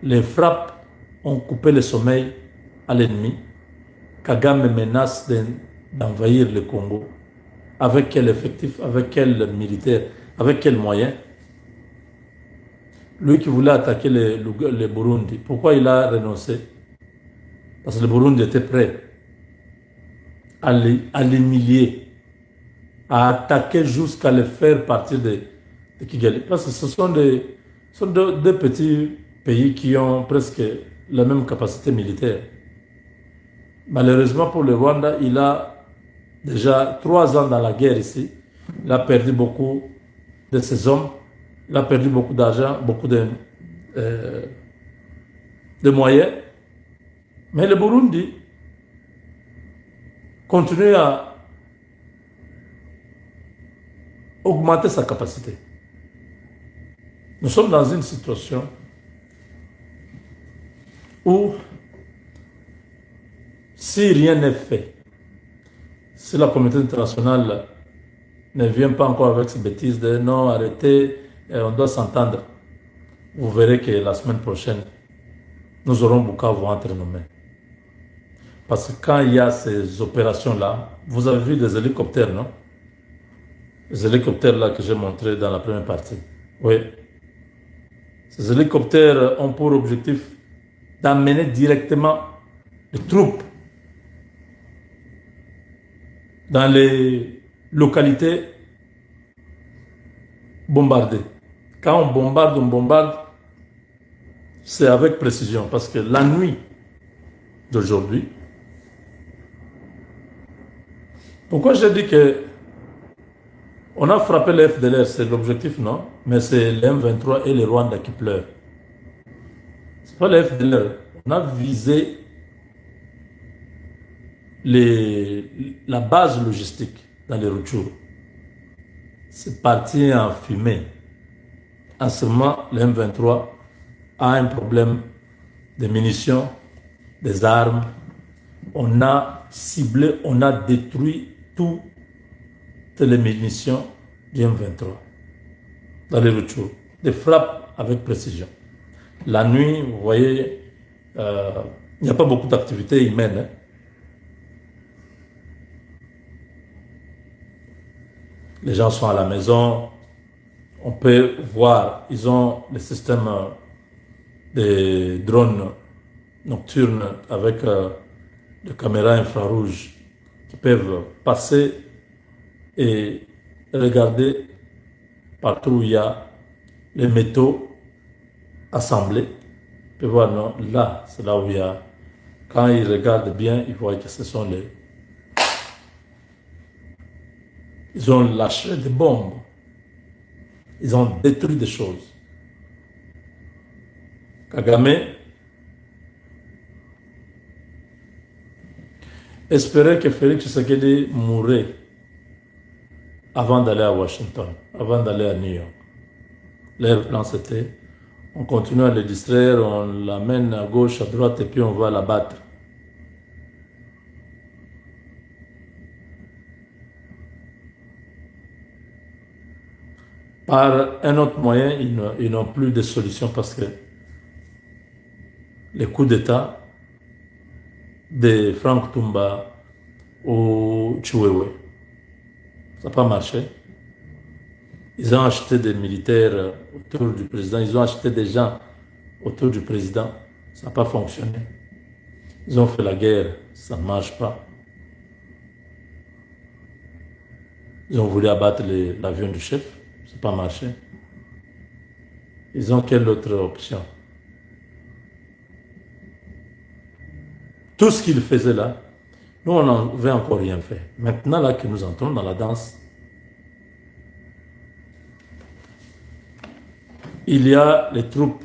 Les frappes ont coupé le sommeil à l'ennemi. Kagame menace d'envahir le Congo. Avec quel effectif, avec quel militaire, avec quels moyens? Lui qui voulait attaquer le Burundi, pourquoi il a renoncé? Parce que le Burundi était prêt à l'humilier, à attaquer jusqu'à le faire partir de Kigali. Parce que ce sont deux petits pays qui ont presque la même capacité militaire. Malheureusement pour le Rwanda, il a déjà 3 ans dans la guerre ici. Il a perdu beaucoup de ses hommes. Il a perdu beaucoup d'argent, beaucoup de moyens. Mais le Burundi continue à augmenter sa capacité. Nous sommes dans une situation où, si rien n'est fait, si la communauté internationale ne vient pas encore avec ces bêtises de non, arrêtez, on doit s'entendre, vous verrez que la semaine prochaine, nous aurons Bukavu entre nos mains. Parce que quand il y a ces opérations-là, vous avez vu des hélicoptères, non? Les hélicoptères-là que j'ai montrés dans la première partie. Oui. Ces hélicoptères ont pour objectif d'amener directement les troupes dans les localités bombardées. Quand on bombarde, c'est avec précision. Parce que la nuit d'aujourd'hui, pourquoi j'ai dit que on a frappé le FDLR, c'est l'objectif, non? Mais c'est les M23 et les Rwanda qui pleurent. C'est pas le FDLR. On a visé la base logistique dans les Rutshuru. C'est parti en fumée. En ce moment, le M23 a un problème de munitions, des armes. On a ciblé, on a détruit toutes les munitions du M23 dans les Rutshuru. Des frappes avec précision. La nuit, vous voyez, il n'y a pas beaucoup d'activités humaines. Hein. Les gens sont à la maison. On peut voir, ils ont les systèmes de drones nocturnes avec des caméras infrarouges qui peuvent passer et regarder partout où il y a les métaux assemblés. On peut voir, non, là, c'est là où il y a. Quand ils regardent bien, ils voient que ce sont les. Ils ont lâché des bombes. Ils ont détruit des choses. Kagame espérait que Félix Tshisekedi mourrait avant d'aller à Washington, avant d'aller à New York. Leur plan c'était, on continue à le distraire, on l'amène à gauche, à droite et puis on va l'abattre. Par un autre moyen, ils n'ont plus de solution parce que les coups d'État de Frank Tumba au Chiwewe, ça n'a pas marché. Ils ont acheté des militaires autour du président, ils ont acheté des gens autour du président, ça n'a pas fonctionné. Ils ont fait la guerre, ça ne marche pas. Ils ont voulu abattre l'avion du chef. Ça n'a pas marché. Ils ont quelle autre option? Tout ce qu'ils faisaient là, Nous, on n'avait encore rien fait. Maintenant, là que nous entrons dans la danse, il y a les troupes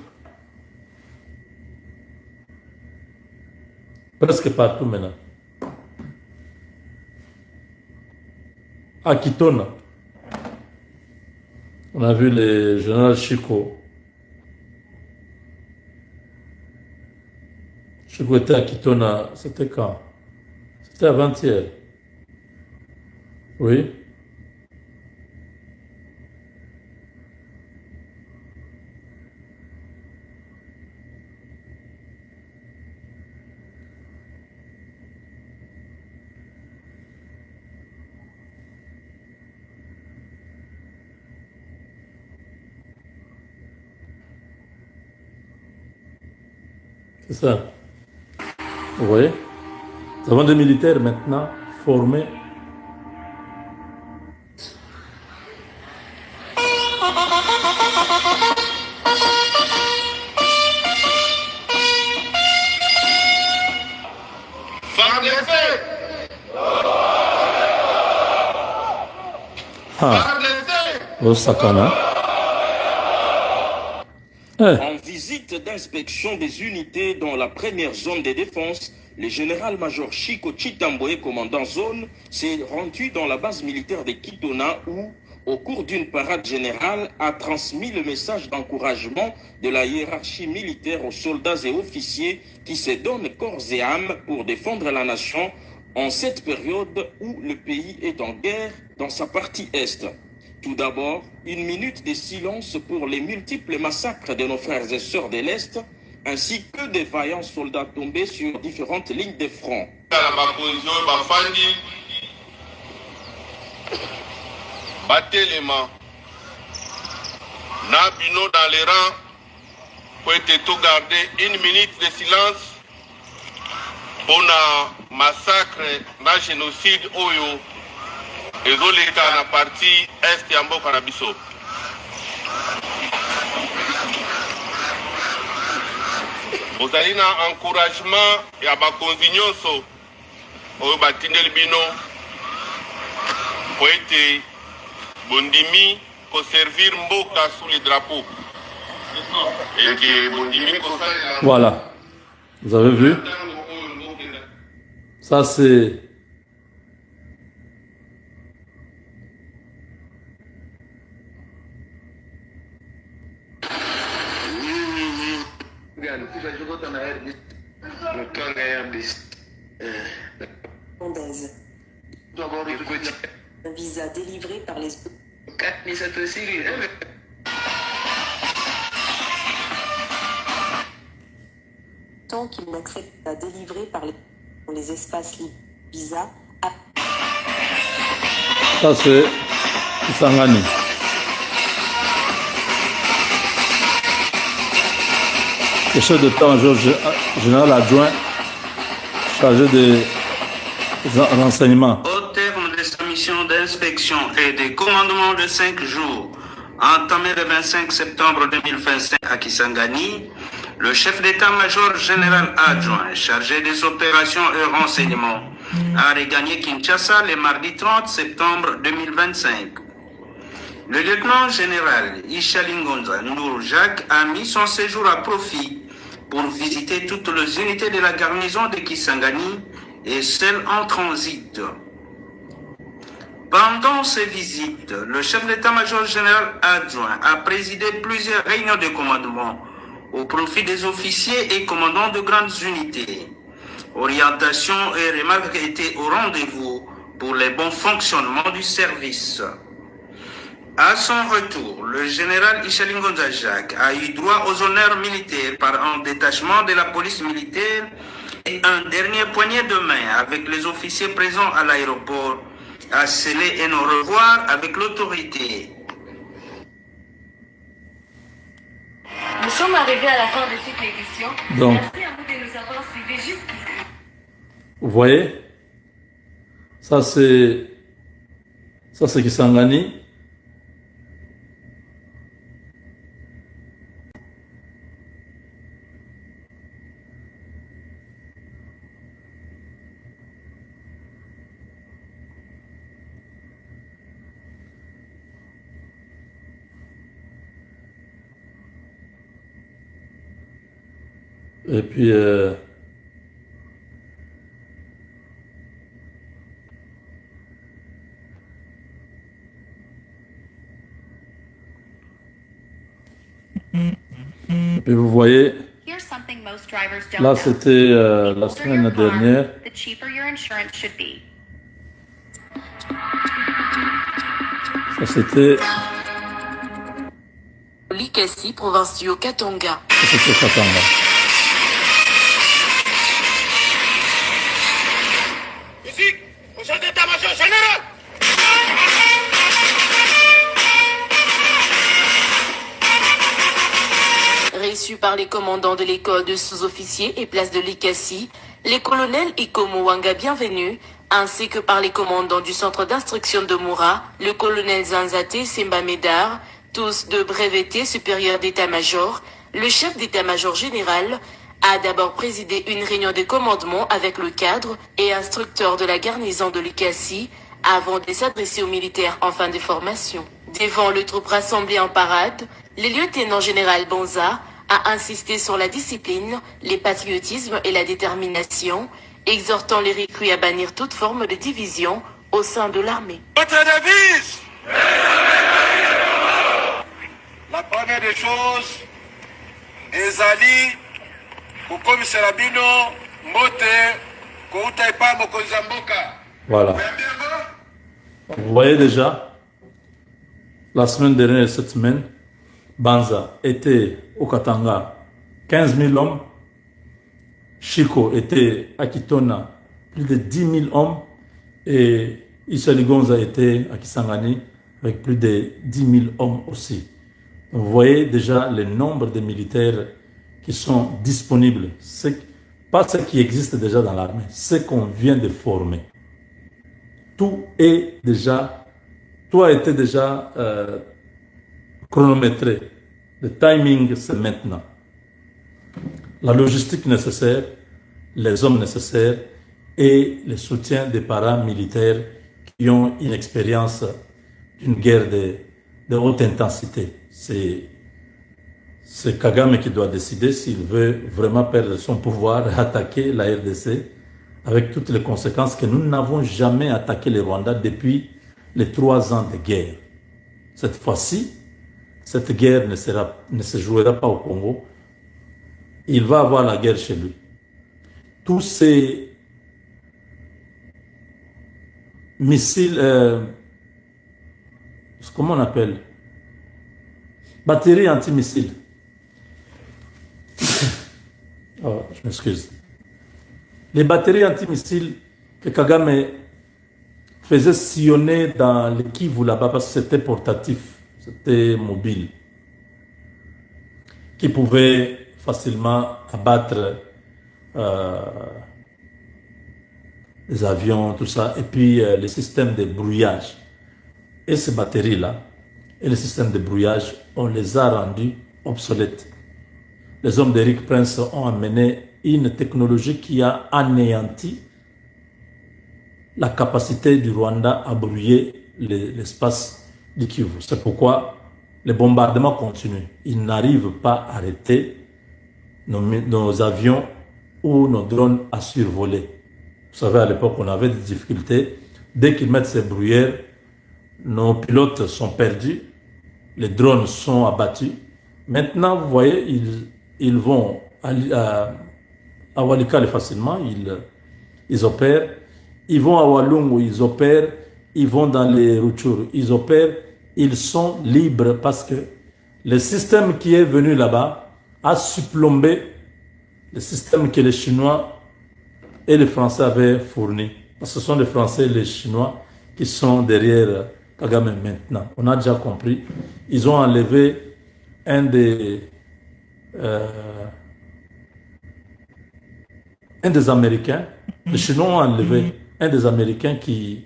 presque partout maintenant. À Kitona, on a vu le général Chico. Chico était à Kitona, c'était quand? C'était avant-hier. Oui. C'est ça. Vous voyez? Nous avons des militaires maintenant formés. Au Sakana. En visite d'inspection des unités dans la première zone de défense, le général-major Chico Chitamboé, commandant zone, s'est rendu dans la base militaire de Kitona où, au cours d'une parade générale, a transmis le message d'encouragement de la hiérarchie militaire aux soldats et officiers qui se donnent corps et âme pour défendre la nation en cette période où le pays est en guerre dans sa partie est. Tout d'abord, une minute de silence pour les multiples massacres de nos frères et sœurs de l'Est, ainsi que des vaillants soldats tombés sur différentes lignes de front. Batelema Nabino dans les rangs pour être tout garder une minute de silence pour un massacre, un génocide oyo ezoleka na partie est ya mboka na biso. Bozali na encouragement ya bakonzi nyonso oyo batindeli bino po ete bondimi koservir mboka sous les drapeaux. Voilà. Vous avez vu? Ça, c'est... Un visa délivré par les... Tant qu'il n'accepte pas délivrer par les espaces libres. Visa. Ça, c'est Kisangani. Le chef de l'état-major général adjoint chargé des renseignements. Au terme de sa mission d'inspection et de commandement de 5 jours, entamé le 25 septembre 2025 à Kisangani, le chef d'état-major général adjoint chargé des opérations et renseignements a regagné Kinshasa le mardi 30 septembre 2025. Le lieutenant général Ishalingonza Ndour Jacques a mis son séjour à profit pour visiter toutes les unités de la garnison de Kisangani et celles en transit. Pendant ces visites, le chef d'état-major général adjoint a présidé plusieurs réunions de commandement au profit des officiers et commandants de grandes unités. Orientation et remarques étaient au rendez-vous pour le bon fonctionnement du service. À son retour, le général Ishalingonza Jacques a eu droit aux honneurs militaires par un détachement de la police militaire et un dernier poignet de main avec les officiers présents à l'aéroport à sceller un au revoir avec l'autorité. Nous sommes arrivés à la fin de cette édition. Donc, merci à vous de nous avoir suivis jusqu'ici. Vous voyez? Ça, c'est Kisangani. Et puis, vous voyez, là c'était la semaine dernière. Ça c'était... Likasi, province du Haut-Katanga. Ça c'était Katanga. Ici, au chef d'état-major général. Reçus par les commandants de l'école de sous-officiers et place de Likasi, les colonels Ikomo Wanga bienvenue, ainsi que par les commandants du centre d'instruction de Moura, le colonel Zanzate Semba Médard, tous de brevetés supérieurs d'état-major, le chef d'état-major général a d'abord présidé une réunion de commandement avec le cadre et instructeur de la garnison de Likasi avant de s'adresser aux militaires en fin de formation. Devant le troupe rassemblé en parade, le lieutenant général Bonza a insisté sur la discipline, le patriotisme et la détermination, exhortant les recrues à bannir toute forme de division au sein de l'armée. Votre devise, la première des choses, ezali, kukomisela bino, mote, kouta epa mokonzi ya mboka. Voilà. Vous voyez déjà, la semaine dernière, cette semaine, Banza était au Katanga, 15 000 hommes. Chico était à Kitona, plus de 10 000 hommes. Et Issa Ligonza était à Kisangani, avec plus de 10 000 hommes aussi. Donc, vous voyez déjà le nombre de militaires qui sont disponibles. Pas ce qui existe déjà dans l'armée, ce qu'on vient de former. Tout a été déjà chronométré. Le timing, c'est maintenant. La logistique nécessaire, les hommes nécessaires et le soutien des paramilitaires qui ont une expérience d'une guerre de haute intensité. C'est Kagame qui doit décider s'il veut vraiment perdre son pouvoir et attaquer la RDC avec toutes les conséquences que nous n'avons jamais attaqué le Rwanda depuis les 3 ans de guerre. Cette fois-ci, cette guerre ne se jouera pas au Congo. Il va avoir la guerre chez lui. Tous ces missiles, comment on appelle? Batteries antimissiles. Oh, je m'excuse. Les batteries antimissiles que Kagame faisait sillonner dans le Kivu là-bas parce que c'était portatif, c'était mobile, qui pouvait facilement abattre les avions, tout ça, et puis les systèmes de brouillage. Et ces batteries-là, et les systèmes de brouillage, on les a rendus obsolètes. Les hommes d'Eric Prince ont amené une technologie qui a anéanti la capacité du Rwanda à brouiller l'espace du Kivu. C'est pourquoi les bombardements continuent. Ils n'arrivent pas à arrêter nos avions ou nos drones à survoler. Vous savez, à l'époque, on avait des difficultés. Dès qu'ils mettent ces bruyères, nos pilotes sont perdus, les drones sont abattus. Maintenant, vous voyez, ils vont à Walikale facilement, ils opèrent. Ils vont à Walungu, ils opèrent. Ils vont dans les Rutshuru, ils opèrent. Ils sont libres parce que le système qui est venu là-bas a supplombé le système que les Chinois et les Français avaient fourni. Parce que ce sont les Français et les Chinois qui sont derrière Kagame maintenant. On a déjà compris. Ils ont enlevé un des Américains. Les Chinois ont enlevé un des Américains qui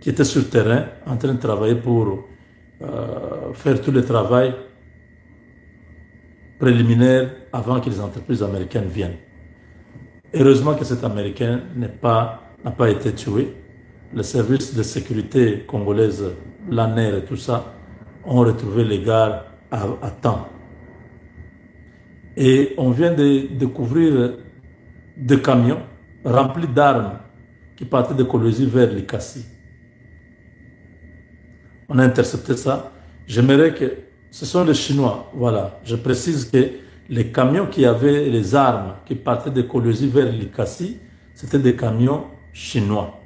était sur le terrain en train de travailler pour faire tout le travail préliminaire avant que les entreprises américaines viennent. Heureusement que cet Américain n'a pas été tué. Les services de sécurité congolaises, l'ANER et tout ça, ont retrouvé les gars à temps. Et on vient de découvrir des camions remplis d'armes qui partaient de Kolwezi vers Likasi. On a intercepté ça. J'aimerais que... Ce sont les Chinois, voilà. Je précise que les camions qui avaient les armes qui partaient de Kolwezi vers Likasi, c'était des camions chinois.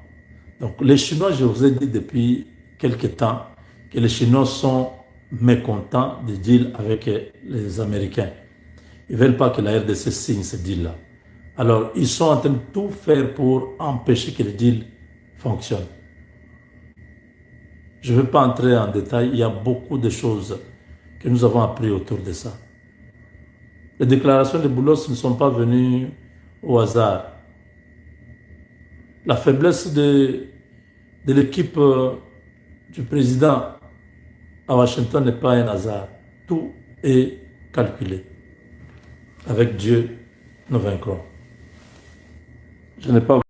Donc les Chinois, je vous ai dit depuis quelque temps que les Chinois sont mécontents des deals avec les Américains. Ils ne veulent pas que la RDC signe ce deal-là. Alors, ils sont en train de tout faire pour empêcher que le deal fonctionne. Je ne veux pas entrer en détail, il y a beaucoup de choses que nous avons appris autour de ça. Les déclarations de Boulos ne sont pas venues au hasard. La faiblesse de l'équipe du président à Washington n'est pas un hasard. Tout est calculé. Avec Dieu, nous vaincrons. Je n'ai pas